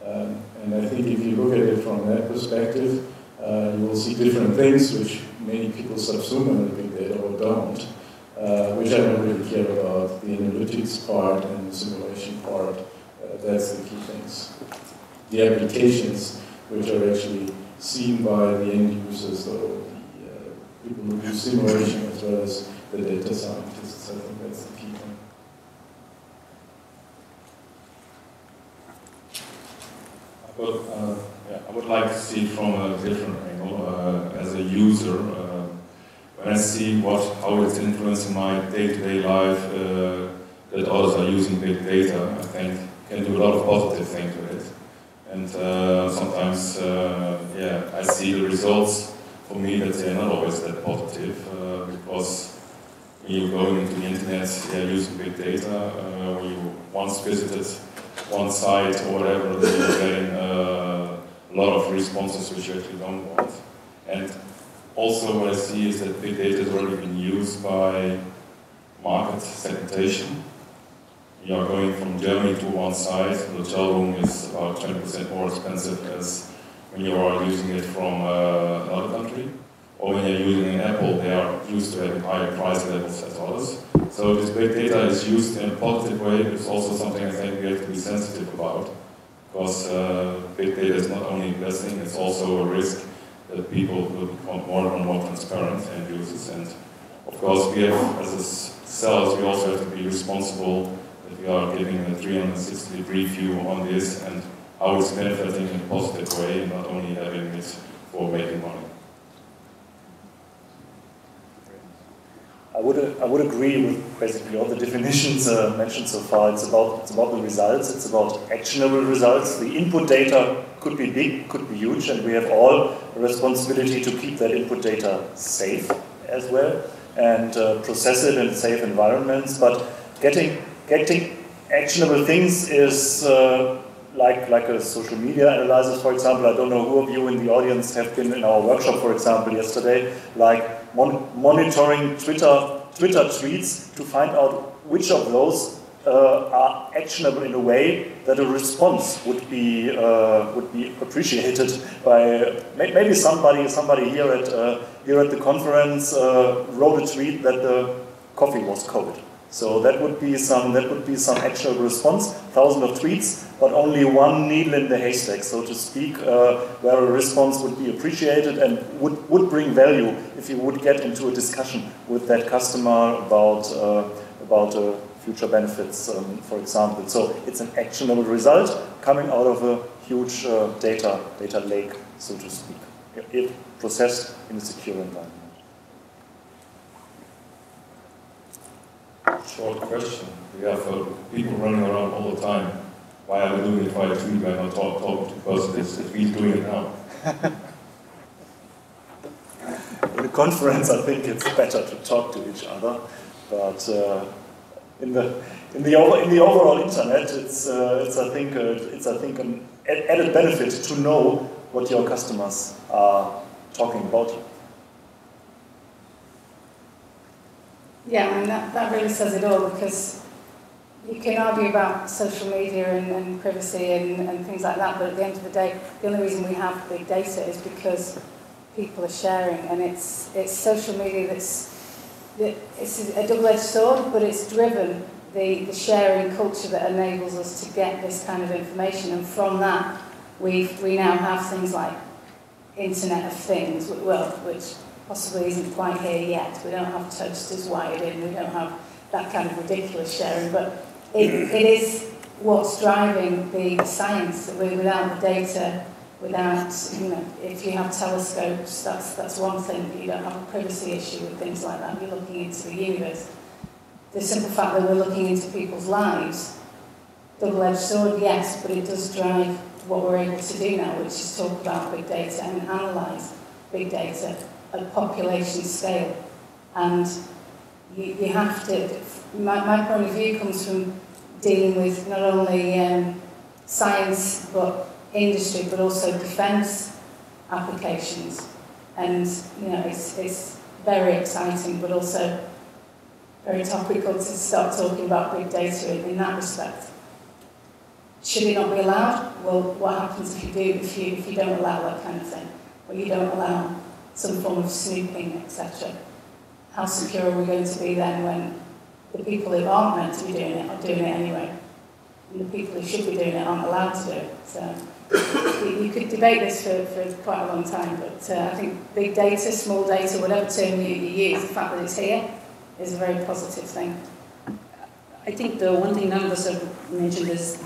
And I think if you look at it from that perspective, you will see different things which many people subsume in the big data or don't, which I don't really care about. The analytics part and the simulation part, that's the key things. The applications which are actually seen by the end users, or the people who do simulation as well as the data scientists, I think that's the key thing. I would like to see from a different angle as a user. When I see how it's influencing my day-to-day life, that others are using big data, I think can do a lot of positive things with it. And sometimes, I see the results for me that they're not always that positive, because when you're going into the internet, using big data, when you once visited one site or whatever, then you're getting a lot of responses which you actually don't want. And also what I see is that big data has already been used by market segmentation. You are going from Germany to one site, the hotel room is about 20% more expensive as when you are using it from another country. Or when you're using an Apple, they are used to having higher price levels as others. So this big data is used in a positive way, but it's also something I think we have to be sensitive about. Because big data is not only a blessing, it's also a risk that people will become more and more transparent and users. And of course, we have, as sellers, we also have to be responsible that we are giving a 360-degree view on this and how it's benefiting in a positive way, and not only having it for making money. I would agree with basically all the definitions mentioned so far. It's about the results. It's about actionable results. The input data could be big, could be huge, and we have all a responsibility to keep that input data safe as well and process it in safe environments. But getting actionable things is like a social media analysis, for example. I don't know who of you in the audience have been in our workshop, for example, yesterday, like monitoring Twitter tweets to find out which of those are actionable in a way that a response would be appreciated by maybe somebody here at the conference wrote a tweet that the coffee was cold. So that would be some actionable response. Thousands of tweets, but only one needle in the haystack, so to speak, where a response would be appreciated and would bring value if you would get into a discussion with that customer about future benefits, for example. So it's an actionable result coming out of a huge data lake, so to speak, if processed in a secure environment. Short question. We have people running around all the time. Why are we doing it via tweet when I'm not talking to the person if he's doing it now? In a conference, I think it's better to talk to each other, but in the overall internet, it's I think an added benefit to know what your customers are talking about you. Yeah, I mean, that really says it all, because you can argue about social media and privacy and things like that, but at the end of the day, the only reason we have big data is because people are sharing, and it's social media it's a double-edged sword, but it's driven the sharing culture that enables us to get this kind of information, and from that we now have things like Internet of Things, which possibly isn't quite here yet. We don't have toasters wired in, we don't have that kind of ridiculous sharing, but it is what's driving the science. That without the data, without, if you have telescopes, that's one thing. You don't have a privacy issue with things like that. You're looking into the universe. The simple fact that we're looking into people's lives, double-edged sword, yes, but it does drive what we're able to do now, which is talk about big data and analyse big data at population scale. And you have to, my point of view comes from dealing with not only science but industry, but also defence applications. And you know, it's very exciting, but also very topical to start talking about big data in that respect. Should it not be allowed? Well, what happens if you do, if you don't allow that kind of thing? Or you don't allow some form of snooping, etc. How secure are we going to be then when the people who aren't meant to be doing it are doing it anyway? And the people who should be doing it aren't allowed to do it. So you could debate this for quite a long time, but I think big data, small data, whatever term you use, the fact that it's here is a very positive thing. I think the one thing none of us have mentioned is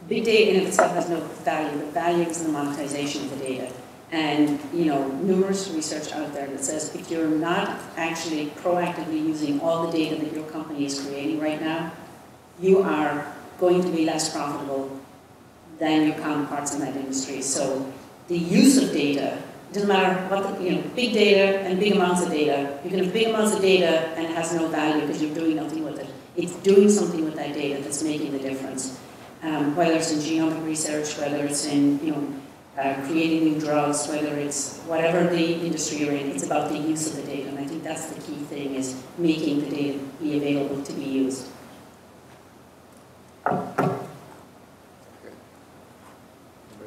big data in itself has no value. The value is the monetization of the data. And, you know, numerous research out there that says if you're not actually proactively using all the data that your company is creating right now, you are going to be less profitable than your counterparts in that industry. So the use of data, it doesn't matter what the, you know, big data and big amounts of data. You can have big amounts of data and it has no value because you're doing nothing with it. It's doing something with that data that's making the difference. Whether it's in genomic research, whether it's in, you know, creating new drugs, whether it's whatever the industry you're in, it's about the use of the data. And I think that's the key thing, is making the data be available to be used. Anybody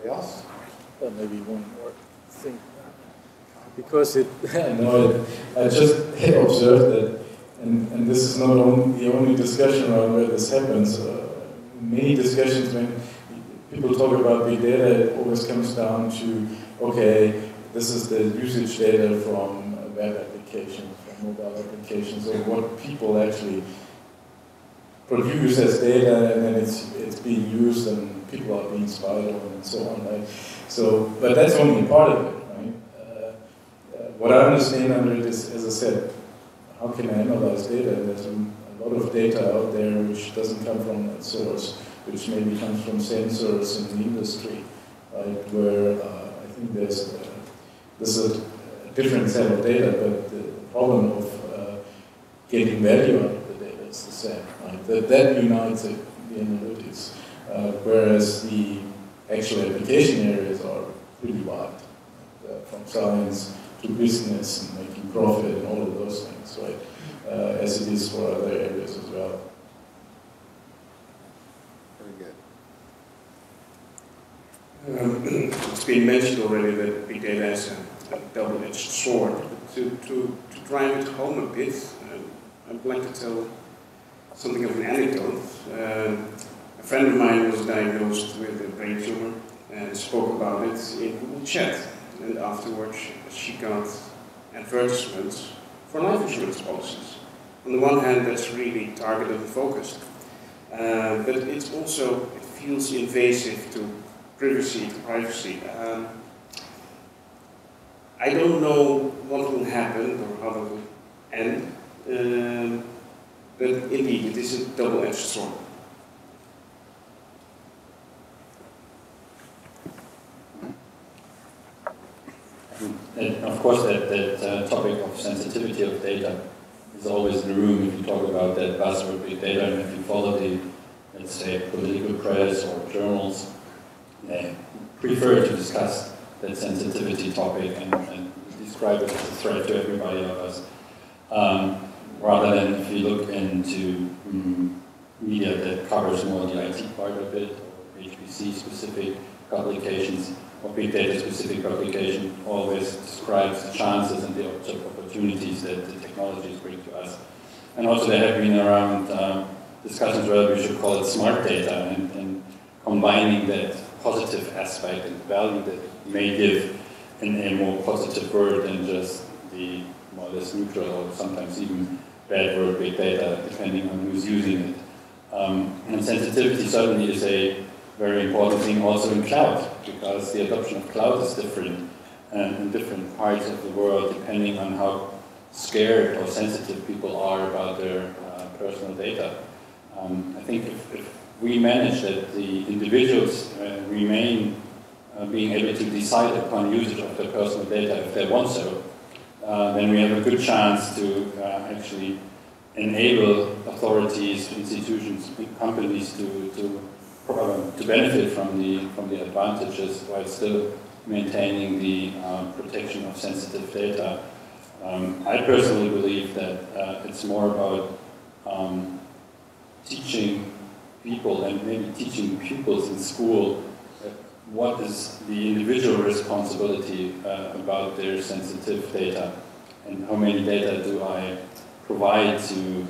else? Well, maybe one more thing. Because I just observed that, and this is not the only discussion around where this happens. Many discussions when people talk about big data, it always comes down to, okay, this is the usage data from web applications, from mobile applications, or what people actually produce as data, and then it's being used and people are being spied on and so on. Right? So, but that's only part of it. Right? What I understand under it is, as I said, how can I analyze data? There's a lot of data out there which doesn't come from that source, which maybe comes from sensors in the industry, right? Where I think there's a different set of data, but the problem of getting value out of the data is the same, right? That unites the analytics, whereas the actual application areas are pretty wide, from science to business and making profit and all of those things, right? As it is for other areas as well. It's been mentioned already that big data is a double-edged sword. To drive it home a bit, I'd like to tell something of an anecdote. A friend of mine was diagnosed with a brain tumor and spoke about it in Google Chat. And afterwards, she got advertisements for life insurance policies. On the one hand, that's really targeted and focused, but it's also, it feels invasive to privacy. I don't know what will happen or how it will end, but indeed, it is a double-edged sword. And of course, that topic of sensitivity of data is always in the room if you talk about that buzzword big data, and if you follow the, let's say, political press or journals, they prefer to discuss that sensitivity topic and describe it as a threat to everybody of us. Rather than if you look into media that covers more the IT part of it, or HPC-specific publications, or big data-specific publication, always describes the chances and the opportunities that the technologies bring to us. And also there have been around discussions whether we should call it smart data, and combining that positive aspect and value that it may give in a more positive word than just the more or less neutral or sometimes even bad word big data, depending on who's using it. And sensitivity certainly is a very important thing also in cloud, because the adoption of cloud is different in different parts of the world, depending on how scared or sensitive people are about their personal data. I think if we manage that the individuals remain being able to decide upon usage of their personal data if they want so, then we have a good chance to actually enable authorities, institutions, companies to benefit from the advantages while still maintaining the protection of sensitive data. I personally believe that it's more about teaching people and maybe teaching pupils in school what is the individual responsibility about their sensitive data and how many data do I provide to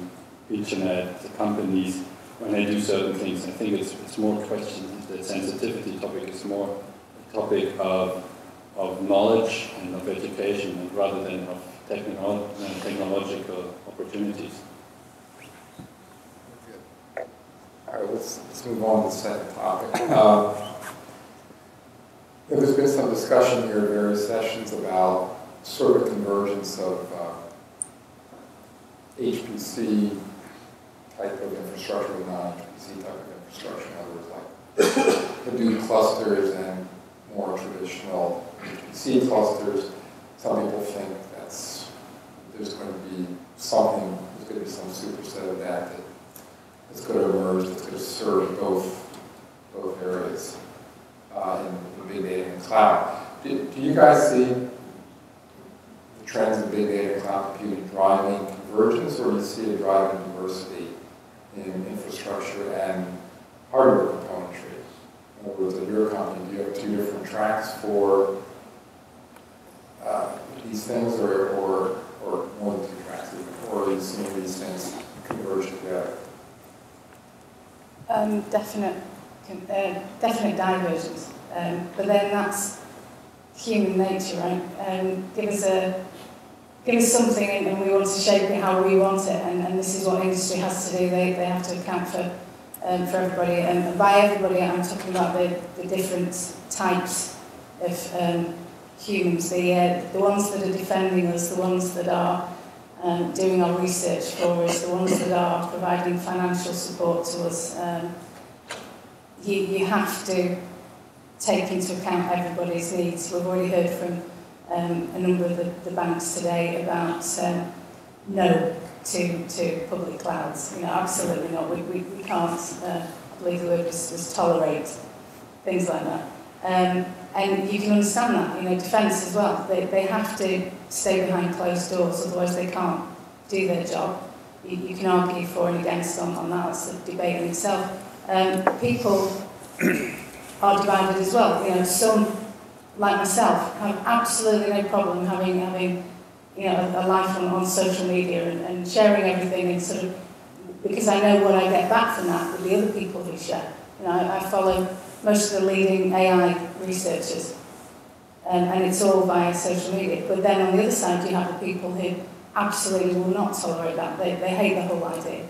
internet companies when they do certain things. I think it's more a question, the sensitivity topic is more a topic of knowledge and of education rather than of technological opportunities. All right, let's move on to the second topic. There's been some discussion here in various sessions about sort of convergence of HPC type of infrastructure with non-HPC type of infrastructure. In other words, like Hadoop clusters and more traditional HPC clusters. Some people think there's going to be something, there's going to be some superset of that that's going to emerge, that's going to serve both areas in big data and cloud. Do you guys see the trends in big data and cloud computing driving convergence, or do you see it driving diversity in infrastructure and hardware componentry? In other words, at your company, do you have two different tracks for these things, or more than two tracks, or are you seeing these things converge together? Definite divergence, but then that's human nature, right? Give us something and we want to shape it how we want it, and this is what industry has to do. They have to account for everybody, and by everybody I'm talking about the different types of humans, the ones that are defending us, the ones that are doing our research for us, the ones that are providing financial support to us. You have to take into account everybody's needs. We've already heard from a number of the banks today about no to public clouds. You know, absolutely not. We can't, I believe the word was tolerate things like that. And you can understand that, you know, defence as well. They have to stay behind closed doors, otherwise they can't do their job. You can argue for and against on that, it's a debate in itself. People are divided as well. You know, some, like myself, have absolutely no problem having you know, a life on social media and sharing everything, and sort of, because I know what I get back from that with the other people who share. You know, I follow most of the leading AI researchers, and it's all via social media. But then on the other side, you have the people who absolutely will not tolerate that. They hate the whole idea.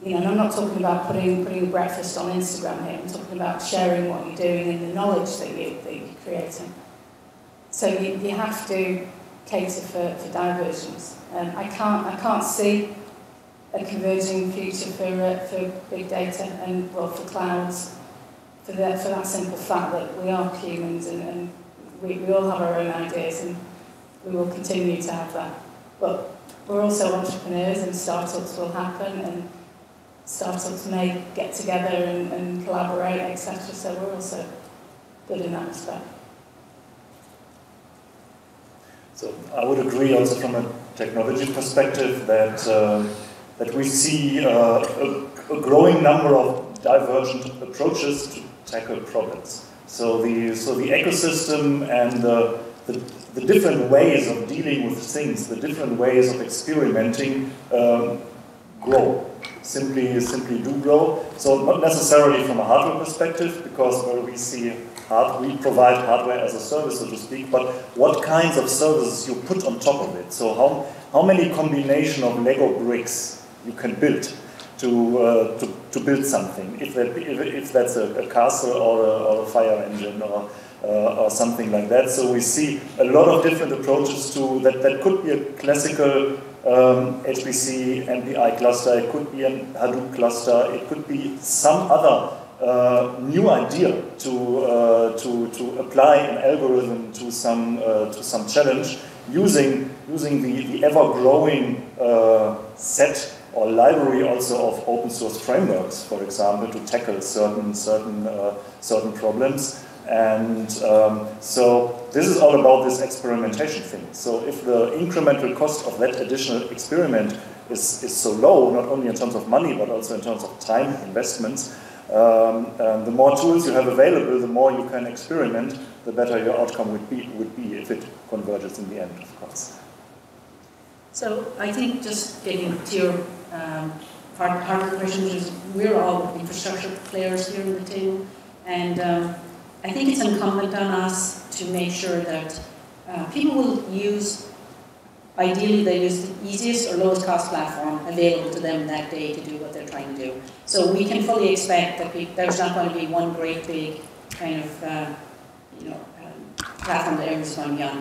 You know, and I'm not talking about putting breakfast on Instagram here. I'm talking about sharing what you're doing and the knowledge that you're creating. So you have to cater for diversions. I can't see a converging future for big data and, well, for clouds, for that simple fact that we are humans and we all have our own ideas, and we will continue to have that. But we're also entrepreneurs, and startups will happen, and startups may get together and collaborate, etc. So we're also good in that respect. So I would agree also from a technology perspective that that we see a growing number of divergent approaches to tackle problems. So the ecosystem and the different ways of dealing with things, the different ways of experimenting grow. Simply do grow. So not necessarily from a hardware perspective, because we provide hardware as a service, so to speak, but what kinds of services you put on top of it. So how many combination of Lego bricks you can build to build something, if that's a castle or a fire engine or something like that. So we see a lot of different approaches to that. That could be a classical HPC MPI cluster, it could be a Hadoop cluster, it could be some other new idea to apply an algorithm to some challenge using the ever-growing set or library also of open source frameworks, for example, to tackle certain problems. And so this is all about this experimentation thing. So if the incremental cost of that additional experiment is so low, not only in terms of money, but also in terms of time investments, the more tools you have available, the more you can experiment, the better your outcome would be if it converges in the end, of course. So I think just getting to your part of the question, which is we're all infrastructure players here on the table, and I think it's incumbent on us to make sure that people will use, ideally they use the easiest or lowest cost platform available to them that day to do what they're trying to do. So we can fully expect that there's not going to be one great big kind of platform that everyone's going to be on.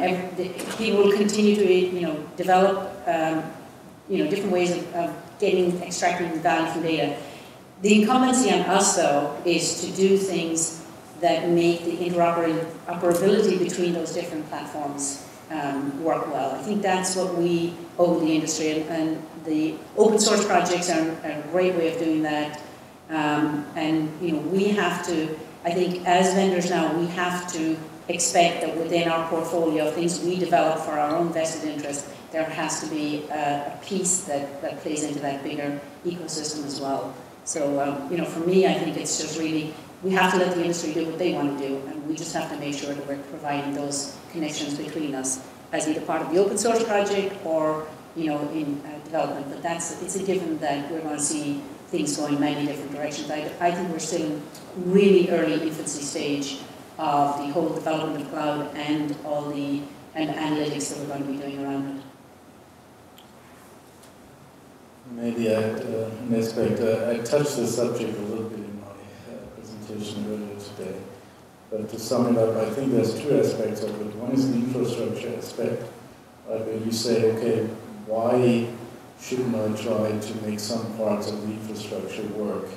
People will continue to develop different ways of extracting value from data. The incumbency on us though is to do things that make the interoperability between those different platforms work well. I think that's what we owe the industry, and the open source projects are a great way of doing that. We have to, I think as vendors now, we have to expect that within our portfolio, things we develop for our own vested interest, there has to be a piece that plays into that bigger ecosystem as well. So, for me, I think it's just really, we have to let the industry do what they want to do, and we just have to make sure that we're providing those connections between us as either part of the open source project or, in development. But it's a given that we're going to see things going many different directions. I think we're still in really early infancy stage of the whole development of cloud and all the analytics that we're going to be doing around it. Maybe an aspect, I touched the subject a little bit in my presentation earlier today, but to sum it up, I think there's two aspects of it. One is the infrastructure aspect, where you say, okay, why shouldn't I try to make some parts of the infrastructure work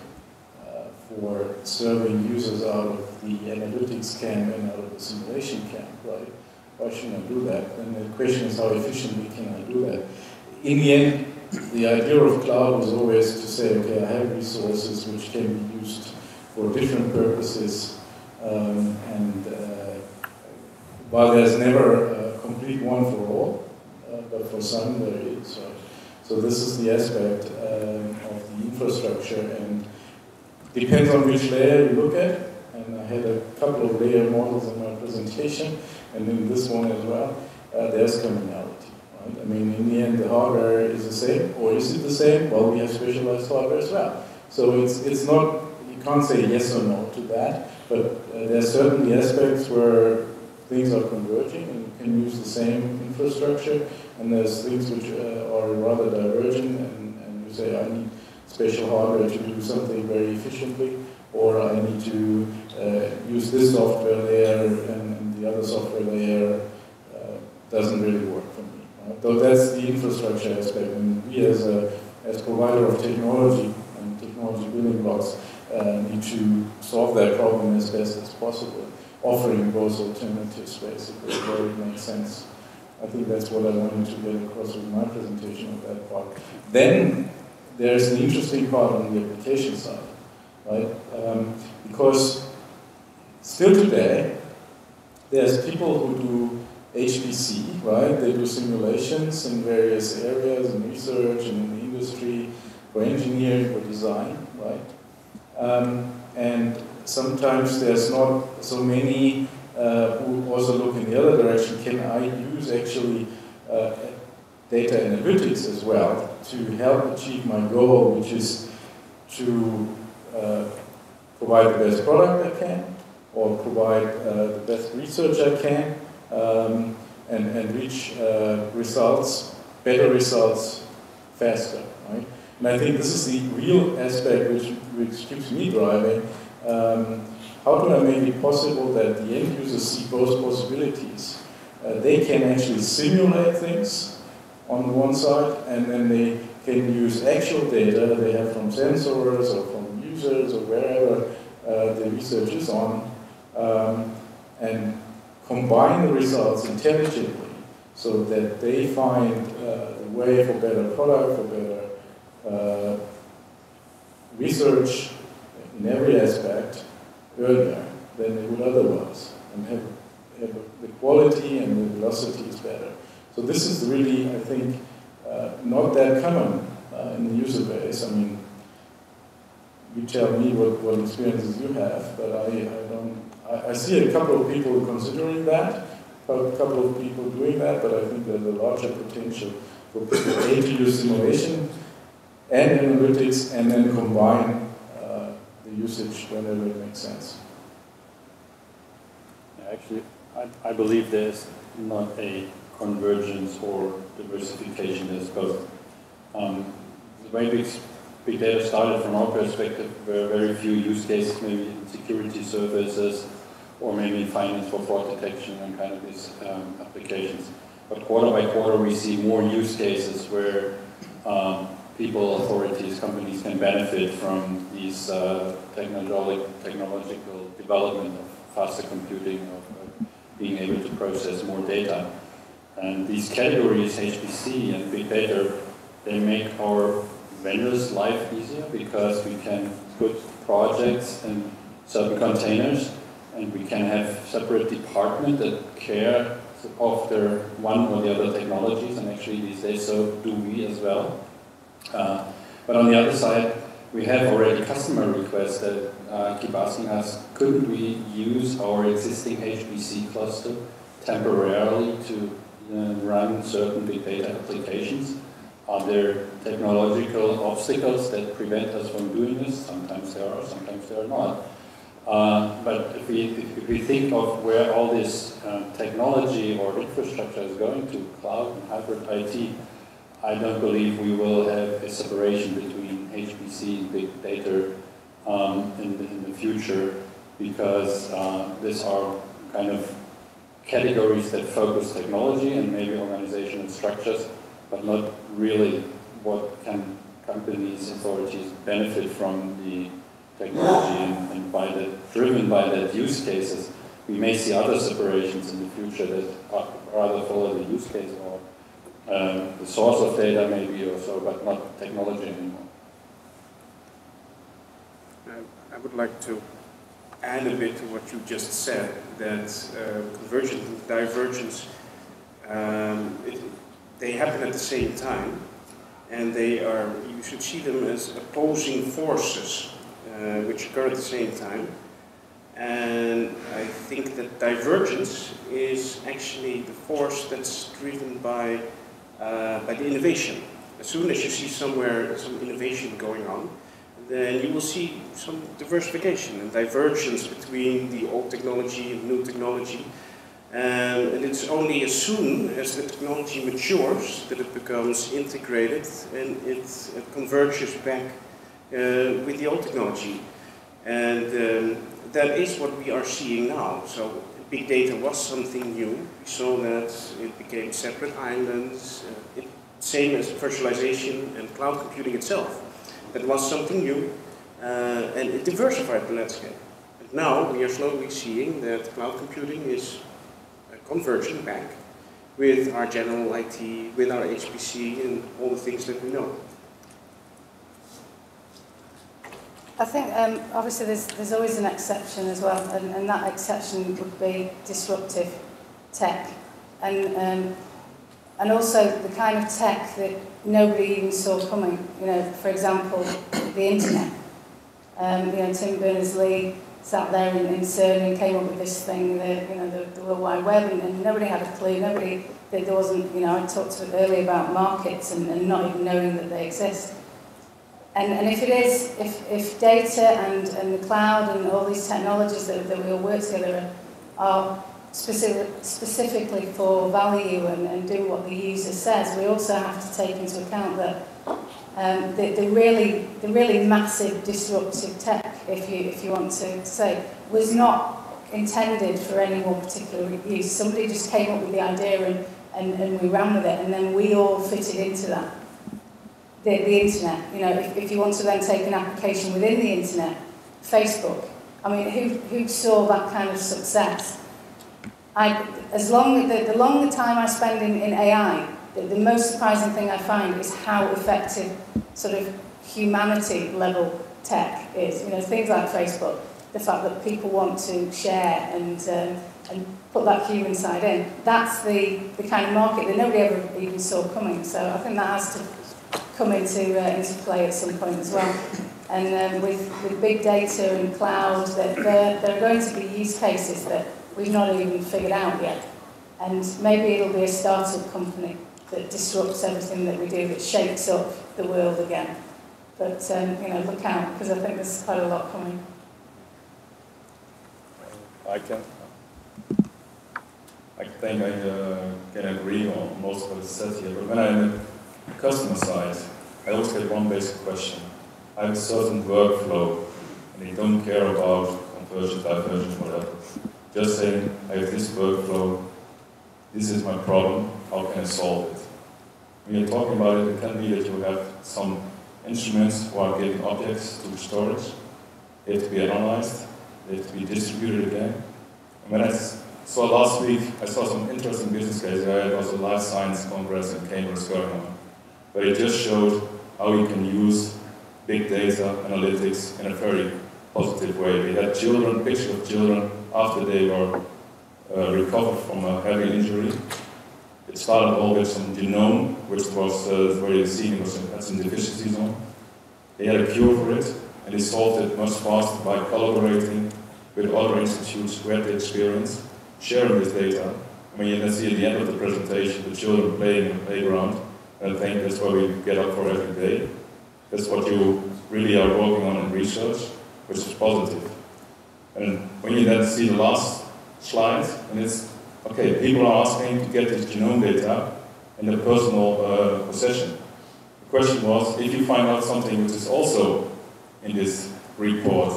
for serving users out of the analytics camp and out of the simulation camp, right? Why shouldn't I do that? And the question is, how efficiently can I do that? In the end, the idea of cloud was always to say, okay, I have resources which can be used for different purposes, while there's never a complete one for all, but for some there is. Right? So this is the aspect of the infrastructure, and depends on which layer you look at. And I had a couple of layer models in my presentation, and in this one as well. There's commonality. Right? I mean, in the end, the hardware is the same, or is it the same? Well, we have specialized hardware as well. So it's not, you can't say yes or no to that, but there's certainly aspects where things are converging and you can use the same infrastructure, and there's things which are rather divergent, and you say, I need special hardware to do something very efficiently, or I need to use this software layer and the other software layer doesn't really work for me. Right? So that's the infrastructure aspect, and we as provider of technology and technology building blocks need to solve that problem as best as possible, offering those alternatives basically where it makes sense. I think that's what I wanted to get across with my presentation of that part. Then there's an interesting part on the application side, right? Because still today, there's people who do HPC, right? They do simulations in various areas, in research and in the industry, for engineering, for design, right? And sometimes there's not so many who also look in the other direction. Can I use actually data analytics as well to help achieve my goal, which is to provide the best product I can, or provide the best research I can, and reach results, better results, faster, right? And I think this is the real aspect which keeps me driving. How do I make it possible that the end users see both possibilities? They can actually simulate things on one side, and then they can use actual data they have from sensors or from users or wherever the research is on, and combine the results intelligently so that they find the way for better product, for better research in every aspect earlier than they would otherwise, and have the quality and the velocity is better. So this is really, I think, not that common in the user base. I mean, you tell me what experiences you have, but I see a couple of people considering that, a couple of people doing that, but I think there's a larger potential for people to use simulation and analytics and then combine the usage whenever it makes sense. Actually, I believe there's not a convergence or diversification, there's both. The way big data started from our perspective were very few use cases, maybe in security services or maybe finance for fraud detection and kind of these applications. But quarter by quarter we see more use cases where people, authorities, companies can benefit from these technological development of faster computing, of being able to process more data. And these categories, HPC and big data, they make our vendors' life easier because we can put projects in certain containers and we can have separate departments that care of their one or the other technologies, and actually these days so do we as well. But on the other side, we have already customer requests that keep asking us, couldn't we use our existing HPC cluster temporarily to run certain big data applications? Are there technological obstacles that prevent us from doing this? Sometimes there are, sometimes there are not. But if we think of where all this technology or infrastructure is going to, cloud and hybrid IT, I don't believe we will have a separation between HPC and big data in the future, because these are kind of categories that focus technology and maybe organizational structures, but not really what can companies, authorities benefit from the technology, and driven by that use cases, we may see other separations in the future that rather follow the use case or the source of data maybe or so, but not technology anymore. I would like to add a bit to what you just said, that convergence and divergence, they happen at the same time, and you should see them as opposing forces, which occur at the same time. And I think that divergence is actually the force that's driven by the innovation. As soon as you see somewhere some innovation going on, then you will see some diversification and divergence between the old technology and new technology. And it's only as soon as the technology matures that it becomes integrated and it converges back with the old technology. And that is what we are seeing now. So big data was something new. We saw that it became separate islands, same as virtualization and cloud computing itself. That was something new, and it diversified the landscape. And now we are slowly seeing that cloud computing is converging back with our general IT, with our HPC, and all the things that we know. I think obviously there's always an exception as well, and that exception would be disruptive tech, and also the kind of tech that nobody even saw coming. You know, for example, the internet. You know, Tim Berners-Lee sat there in CERN and came up with this thing, the World Wide Web, and nobody had a clue. There wasn't. You know, I talked earlier about markets and not even knowing that they exist. And if data and the cloud and all these technologies that we all work together are specifically for value and do what the user says, we also have to take into account that the really massive disruptive tech, if you want to say, was not intended for any one particular use. Somebody just came up with the idea and we ran with it, and then we all fitted into that. The internet, you know, if you want to then take an application within the internet, Facebook, I mean, who saw that kind of success? The longer time I spend in AI, the most surprising thing I find is how effective sort of humanity level tech is. You know, things like Facebook, the fact that people want to share and put that human side in. That's the kind of market that nobody ever even saw coming. So I think that has to come into play at some point as well. And with big data and cloud, there are going to be use cases that we've not even figured out yet. And maybe it'll be a startup company that disrupts everything that we do, that shakes up the world again. But you know, look out, because I think there's quite a lot coming. I think I can agree on most of what is said here, but when I'm on the customer side, I always get one basic question. I have a certain workflow, and they don't care about conversion, diversion, whatever. Just saying, I have this workflow, this is my problem, how can I solve it? When you're talking about it, it can be that you have some instruments who are giving objects to storage. They have to be analyzed, they have to be distributed again. And when I saw last week, I saw some interesting business cases. There was a life science congress in Cambridge going on, where it just showed how you can use big data analytics in a very positive way. We had children, pictures of children after they were recovered from a heavy injury. It started all with some genome, which was where you see had some deficiencies on. They had a cure for it, and they solved it much faster by collaborating with other institutes who had the experience, sharing this data. I mean, you can see at the end of the presentation the children playing in the playground, and I think that's what we get up for every day. That's what you really are working on in research, which is positive. And when you then see the last slide, and it's, okay, people are asking to get this genome data in their personal possession. The question was, if you find out something which is also in this report,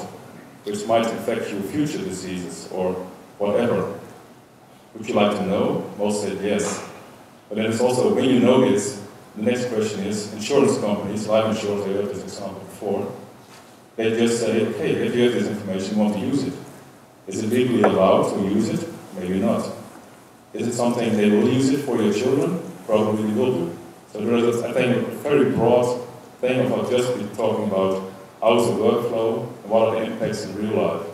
which might affect your future diseases or whatever, would you like to know? Most said yes. But then it's also, when you know this, the next question is, insurance companies, life insurance, I heard this example before, they just say, okay, if you have this information, you want to use it. Is it legally allowed to use it? Maybe not. Is it something they will use it for your children? Probably will do. So there is, I think, a very broad thing about just talking about how's the workflow and what are the impacts in real life.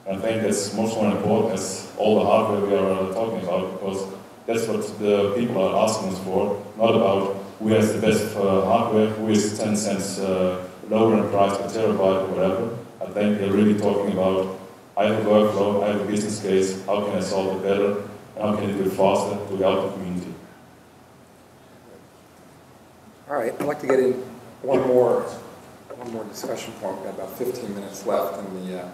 And I think that's much more important as all the hardware we are talking about, because that's what the people are asking us for, not about who has the best hardware, who is 10 cents lower in price per terabyte or whatever. I think they're really talking about, I have a workflow, I have a business case, how can I solve it better, and how can I do it faster to help the community. All right, I'd like to get in one more discussion point. We've got about 15 minutes left in the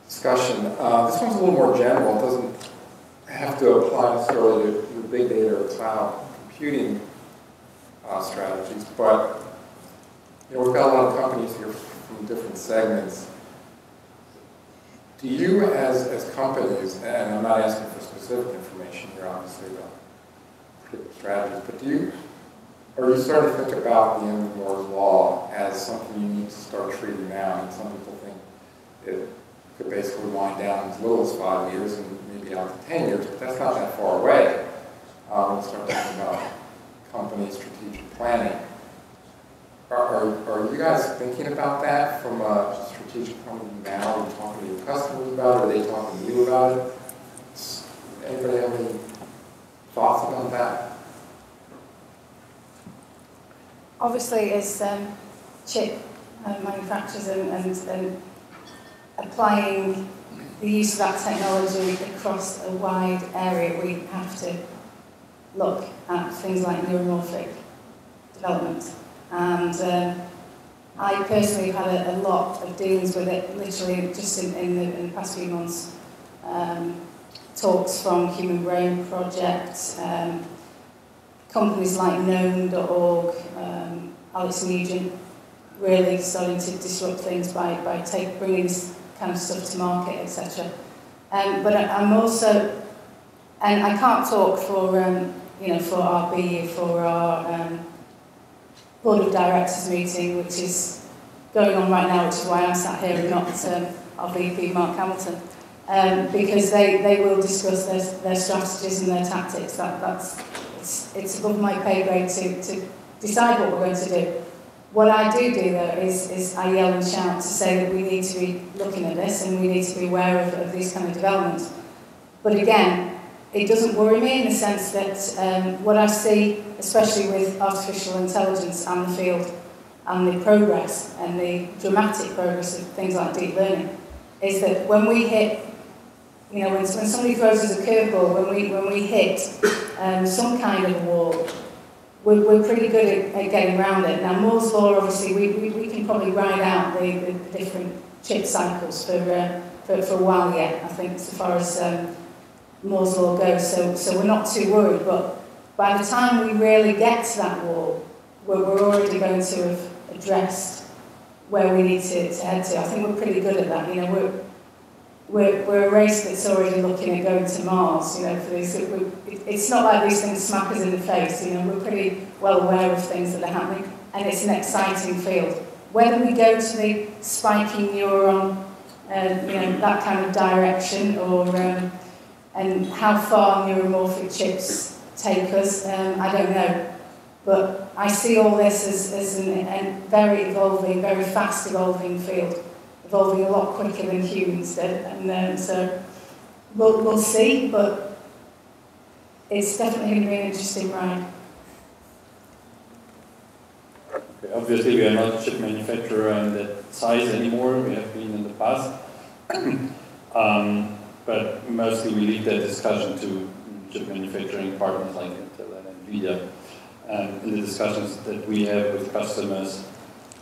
discussion. This one's a little more general. It doesn't have to apply necessarily to big data or cloud computing strategies, but you know, we've got a lot of companies here from different segments. Do you, as companies, and I'm not asking for specific information here, obviously, about particular strategies, but are you starting to think about the end of Moore's Law as something you need to start treating now? And some people think it could basically wind down as little as 5 years and maybe out to 10 years, but that's not that far away. We'll start talking about company strategic planning. Are you guys thinking about that from a strategic point of view now? Are you talking to your customers about it? Are they talking to you about it? Anybody have any thoughts about that? Obviously, as chip manufacturers and applying the use of that technology across a wide area, we have to look at things like neuromorphic development. And I personally have had a lot of dealings with it, literally just in the past few months. Talks from Human Brain Project, companies like gnome.org, Alex Nugent, really starting to disrupt things by bringing this kind of stuff to market, etc. But I'm also, and I can't talk for for our BU, for our Board of Directors meeting, which is going on right now, which is why I'm sat here and not our VP, Mark Hamilton, because they will discuss their strategies and their tactics. It's above my pay grade to decide what we're going to do. What I do though is I yell and shout to say that we need to be looking at this and we need to be aware of these kind of developments. But again, it doesn't worry me in the sense that what I see, especially with artificial intelligence and the field and the progress and the dramatic progress of things like deep learning, is that when we hit, when somebody throws us a curveball, when we hit some kind of a wall, we're pretty good at getting around it. Now, Moore's Law, obviously, we can probably ride out the different chip cycles for a while yet, I think, as far as Moore's Law goes. So we're not too worried. But by the time we really get to that wall, we're already going to have addressed where we need to head to. I think we're pretty good at that. We're a race that's already looking at going to Mars. For these, it's not like these things smack us in the face. We're pretty well aware of things that are happening, and it's an exciting field. Whether we go to the spiking neuron, that kind of direction, or and how far neuromorphic chips take us, I don't know. But I see all this as a very evolving, very fast evolving field. Evolving a lot quicker than humans did, and so we'll see, but it's definitely going to be an interesting ride. Okay, obviously, we are not a chip manufacturer in that size anymore. We have been in the past, but mostly we leave that discussion to chip manufacturing partners like Intele and NVIDIA. In the discussions that we have with customers,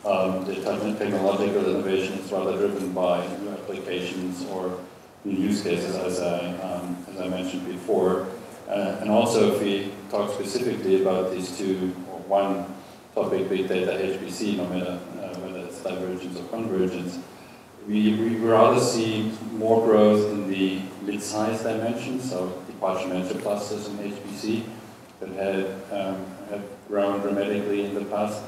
the technological innovation is rather driven by new applications or new use cases, as I mentioned before. And also, if we talk specifically about these two, or one topic, big data, HPC, no matter whether it's divergence or convergence, we rather see more growth in the mid-size dimensions, so departure manager clusters in HPC that have grown dramatically in the past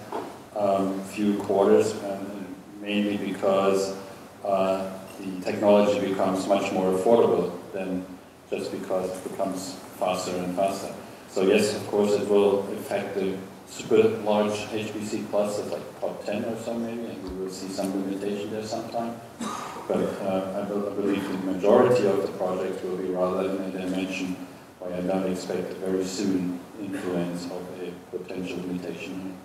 few quarters, and mainly because the technology becomes much more affordable than just because it becomes faster and faster. So yes, of course, it will affect the super large HPC clusters, like top 10 or so maybe, and we will see some limitation there sometime. But I believe the majority of the projects will be rather in a dimension where I don't expect a very soon influence of a potential limitation.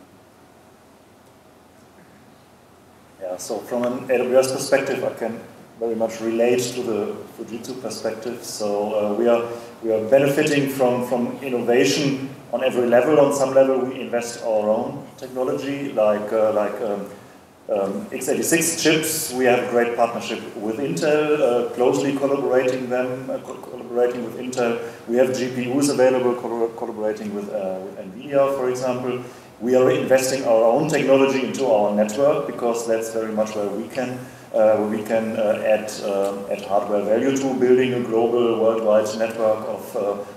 Yeah, so from an AWS perspective, I can very much relate to the Fujitsu perspective. So we are benefiting from innovation on every level. On some level, we invest our own technology, like x86 chips. We have a great partnership with Intel, closely collaborating with Intel. We have GPUs available, collaborating with NVIDIA, for example. We are investing our own technology into our network because that's very much where we can add hardware value to building a global, worldwide network of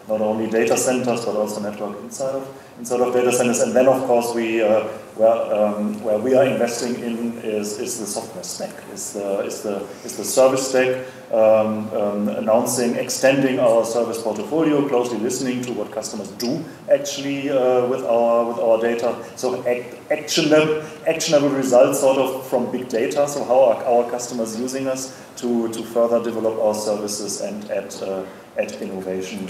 not only data centers but also network inside of data centers. And then, of course, where we are investing in is the software stack, is the service stack, extending our service portfolio, closely listening to what customers do actually with our data. So actionable results sort of from big data. So how are our customers using us to further develop our services and add innovation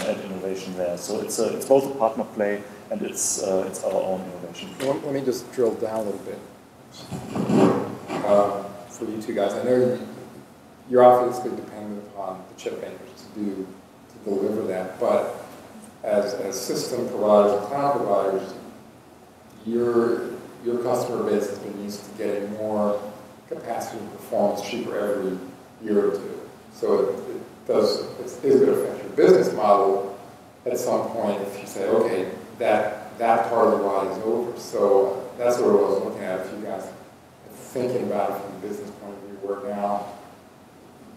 there. So it's both a partner play and it's our own innovation. Let me just drill down a little bit for you two guys. I know you're obviously dependent upon the chip makers to deliver that, but as system providers and cloud providers, your customer base has been used to getting more capacity and performance cheaper every year or two. So it is going to affect your business model at some point if you say, okay, that part of the ride is over. So that's what I was looking at. If you guys are thinking about it from a business point of view, where now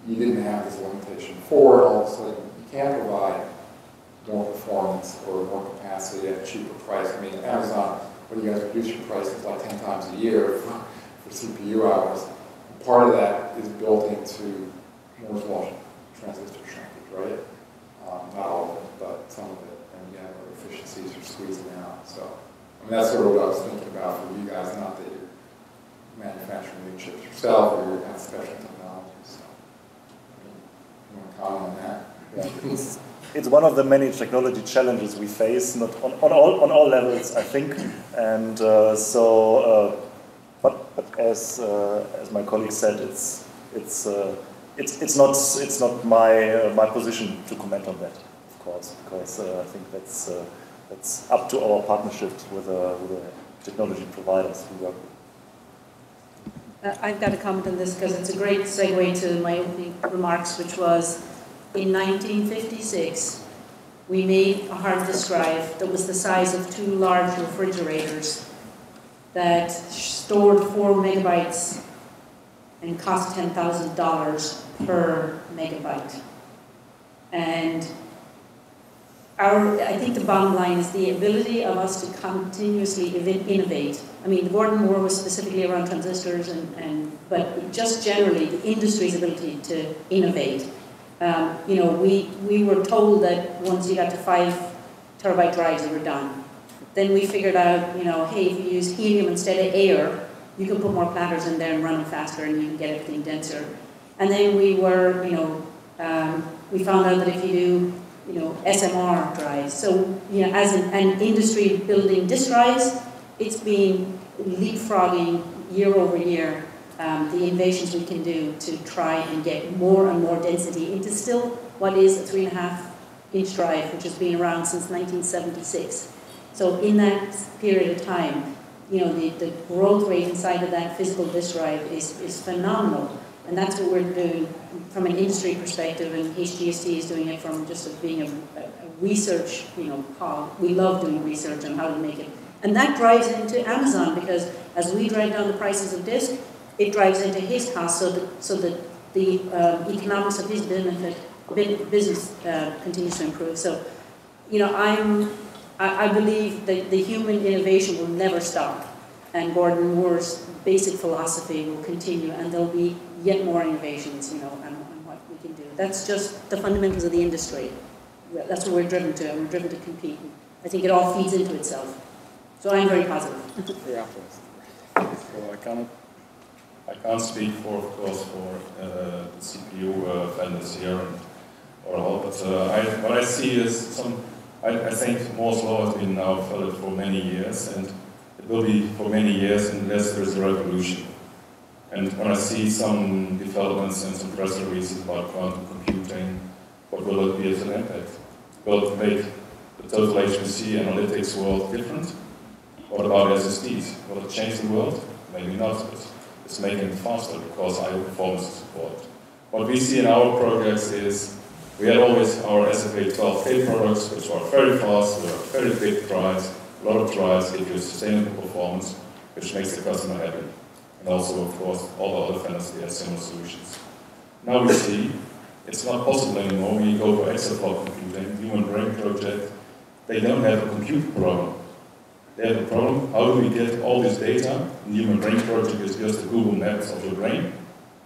you didn't have this limitation before, all of a sudden you can provide more performance or more capacity at a cheaper price. I mean, Amazon, when you guys reduce your prices like 10 times a year for CPU hours, part of that that is built into Moore's law transistor shrinkage, right? Not all of it, but some of it. And again, where efficiencies are squeezing out. So, I mean, that's sort of what I was thinking about for you guys, not that you're manufacturing new chips yourself or you're not special technologies. So, you want to comment on that? Yeah. It's one of the many technology challenges we face, not on all levels, I think. And but as my colleague said, it's not my position to comment on that, of course, because I think that's up to our partnership with the technology providers we work with. I've got to comment on this because it's a great segue to my opening remarks, which was in 1956, we made a hard disk drive that was the size of 2 large refrigerators that stored 4 megabytes and cost $10,000 per megabyte. And I think the bottom line is the ability of us to continuously innovate. I mean, Gordon Moore was specifically around transistors, but just generally the industry's ability to innovate. You know, we were told that once you got to 5 terabyte drives, you were done. Then we figured out, you know, hey, if you use helium instead of air, you can put more platters in there and run them faster, and you can get everything denser. And then we were, you know, we found out that if you do, you know, SMR drives. So, you know, as an industry building disk drives, it's been leapfrogging year over year the innovations we can do to try and get more and more density into still what is a 3.5-inch drive, which has been around since 1976. So in that period of time, you know, the growth rate inside of that physical disk drive is phenomenal. And that's what we're doing from an industry perspective, and HGST is doing it from just being a research, you know, pod. We love doing research on how to make it. And that drives into Amazon, because as we drive down the prices of disk, it drives into his cost, so that the economics of his business continues to improve. So, you know, I believe that the human innovation will never stop, and Gordon Moore's basic philosophy will continue, and there'll be yet more innovations, you know, and what we can do. That's just the fundamentals of the industry. That's what we're driven to, and we're driven to compete. I think it all feeds into itself. So I'm very positive. Yeah. So I can't speak for, of course, for the CPU vendors here or all, but what I see is I think Moore's law has been now followed for many years, and it will be for many years unless there is a revolution. And when I see some developments and some press releases about quantum computing, what will it be as an impact? Will it make the total HPC analytics world different? What about SSDs? Will it change the world? Maybe not, but it's making it faster because higher performance is supported. What we see in our projects is we had always our SFA12K products, which are very fast, with very big drives, a lot of drives give you sustainable performance, which makes the customer happy. And also, of course, all the other vendors, they have similar solutions. Now we see it's not possible anymore when you go for exaflop computing, human brain project, they don't have a compute problem. They have a problem, how do we get all this data? The Human Brain Project is just the Google Maps of your brain.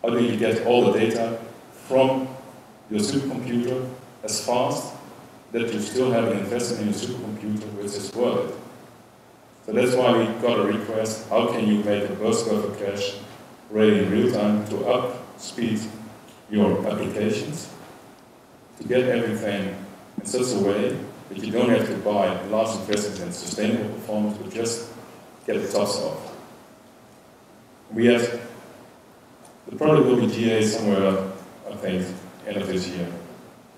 How do you get all the data from your supercomputer as fast that you still have an investment in your supercomputer which is worth it? So that's why we got a request, how can you make a burst buffer cache ready in real time to up speed your applications, to get everything in such a way that you don't have to buy large investments in sustainable performance, but just get the tops off. We have, the product will be GA somewhere, I think, end of this year.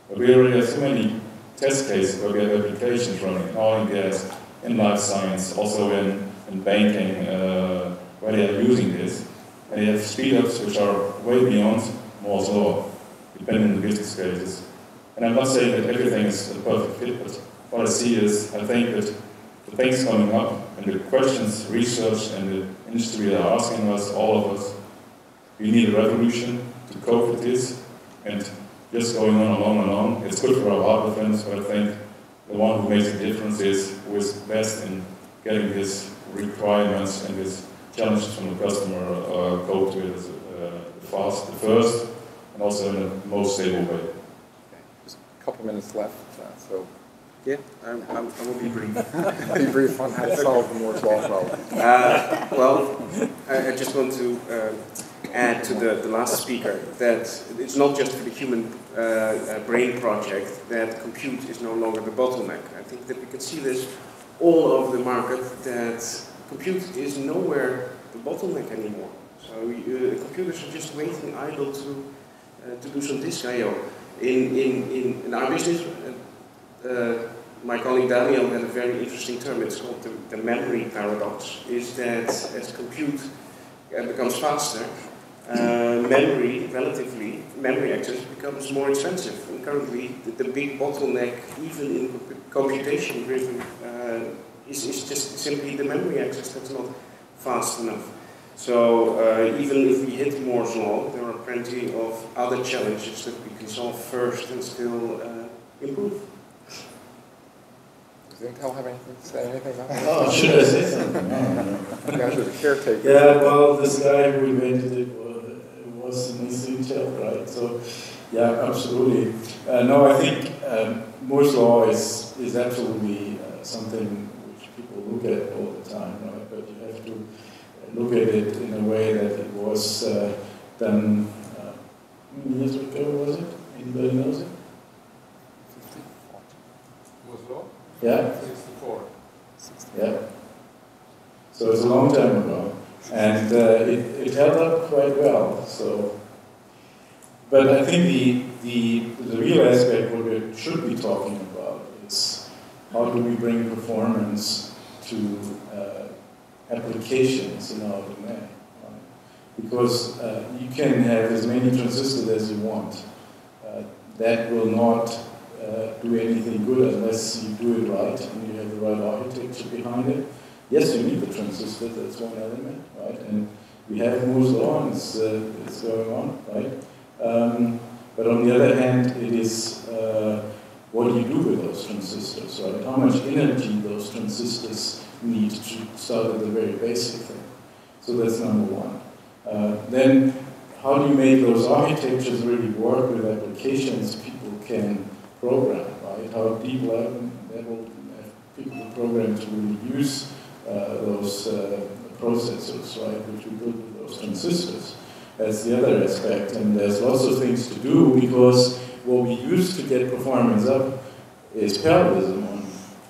But we already have so many test cases where we have applications running in oil and gas, in life science, also in banking, where they are using this. And they have speed-ups which are way beyond Moore's law, depending on the business cases. And I'm not saying that everything is a perfect fit, but what I see is, I think that the things coming up and the questions research and the industry are asking us, all of us, we need a revolution to cope with this, and just going on along. It's good for our hardware vendors, but I think the one who makes the difference is who is best in getting these requirements and this challenges from the customer cope to it as the first, and also in the most stable way. Just a couple minutes left, so. Yeah, I will be brief. Be brief on how to solve the Moore's Law problem. Well, I just want to add to the last speaker that it's not just for the human brain project that compute is no longer the bottleneck. I think that we can see this all over the market, that compute is nowhere the bottleneck anymore. So computers are just waiting idle to do some disk I/O. In our business, my colleague Daniel had a very interesting term. It's called the memory paradox. Is that as compute becomes faster, memory access becomes more expensive. And currently, the big bottleneck, even in computation-driven, is just simply the memory access that's not fast enough. So even if we hit Moore's Law, there are plenty of other challenges that we can solve first and still improve. Does Intel have anything to say about that? Oh, should I say something? No. You guys are the caretakers. Yeah, well, this guy who invented it was in Intele, right? So, yeah, absolutely. No, I think Moore's Law is absolutely something which people look at all the time, right? But you have to look at it in a way that it was done, how many years ago was it? Anybody knows it? 54. Moore's Law? Yeah? 64. Yeah. So it's a long time ago. And it held up quite well. So, but I think the real aspect what we should be talking about is how do we bring performance to applications in our domain. Because you can have as many transistors as you want. That will not do anything good unless you do it right and you have the right architecture behind it. Yes, you need the transistor, that's one element, right? And we have Moore's Law, and it's going on, right? But on the other hand, it is what do you do with those transistors, right? How much energy those transistors need to start at the very basic thing. So that's number one. Then, how do you make those architectures really work with applications people can program, right? How deep level people program to really use those processors, right, which we build with those transistors. That's the other aspect, and there's lots of things to do because what we use to get performance up is parallelism on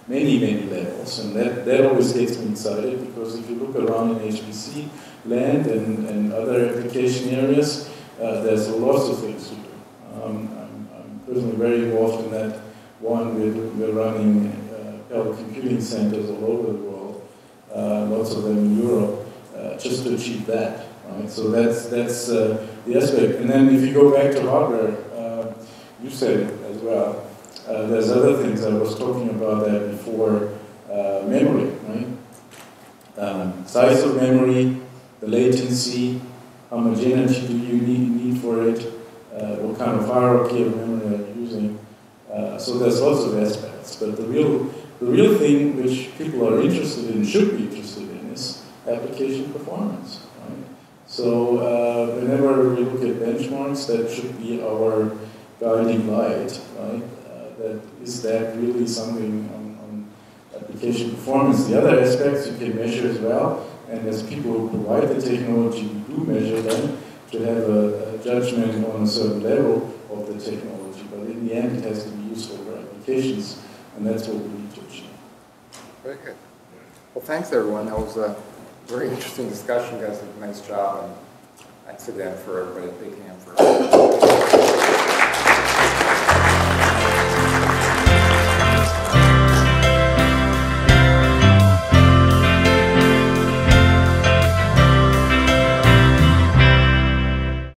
many, many levels, and that always gets me excited because if you look around in HPC land and other application areas, there's lots of things to do. I'm personally very involved in that one. We're running parallel computing centers all over the world, lots of them in Europe, just to achieve that. Right? So that's the aspect. And then if you go back to hardware, you said it as well. There's other things. I was talking about that before. Memory, right? Size of memory, the latency, how much energy do you need for it, what kind of hierarchy of memory are you using. So there's lots of aspects. But the real thing which people are interested in, should be interested in, is application performance. Right? So whenever we look at benchmarks, that should be our guiding light. Right? Is that really something on application performance? The other aspects you can measure as well, and as people who provide the technology, we do measure them to have a judgment on a certain level of the technology. But in the end, it has to be useful for applications, and that's what we need to achieve. Very good. Well, thanks everyone. That was a very interesting discussion. You guys did a nice job, and thanks again for everybody at Big Hand for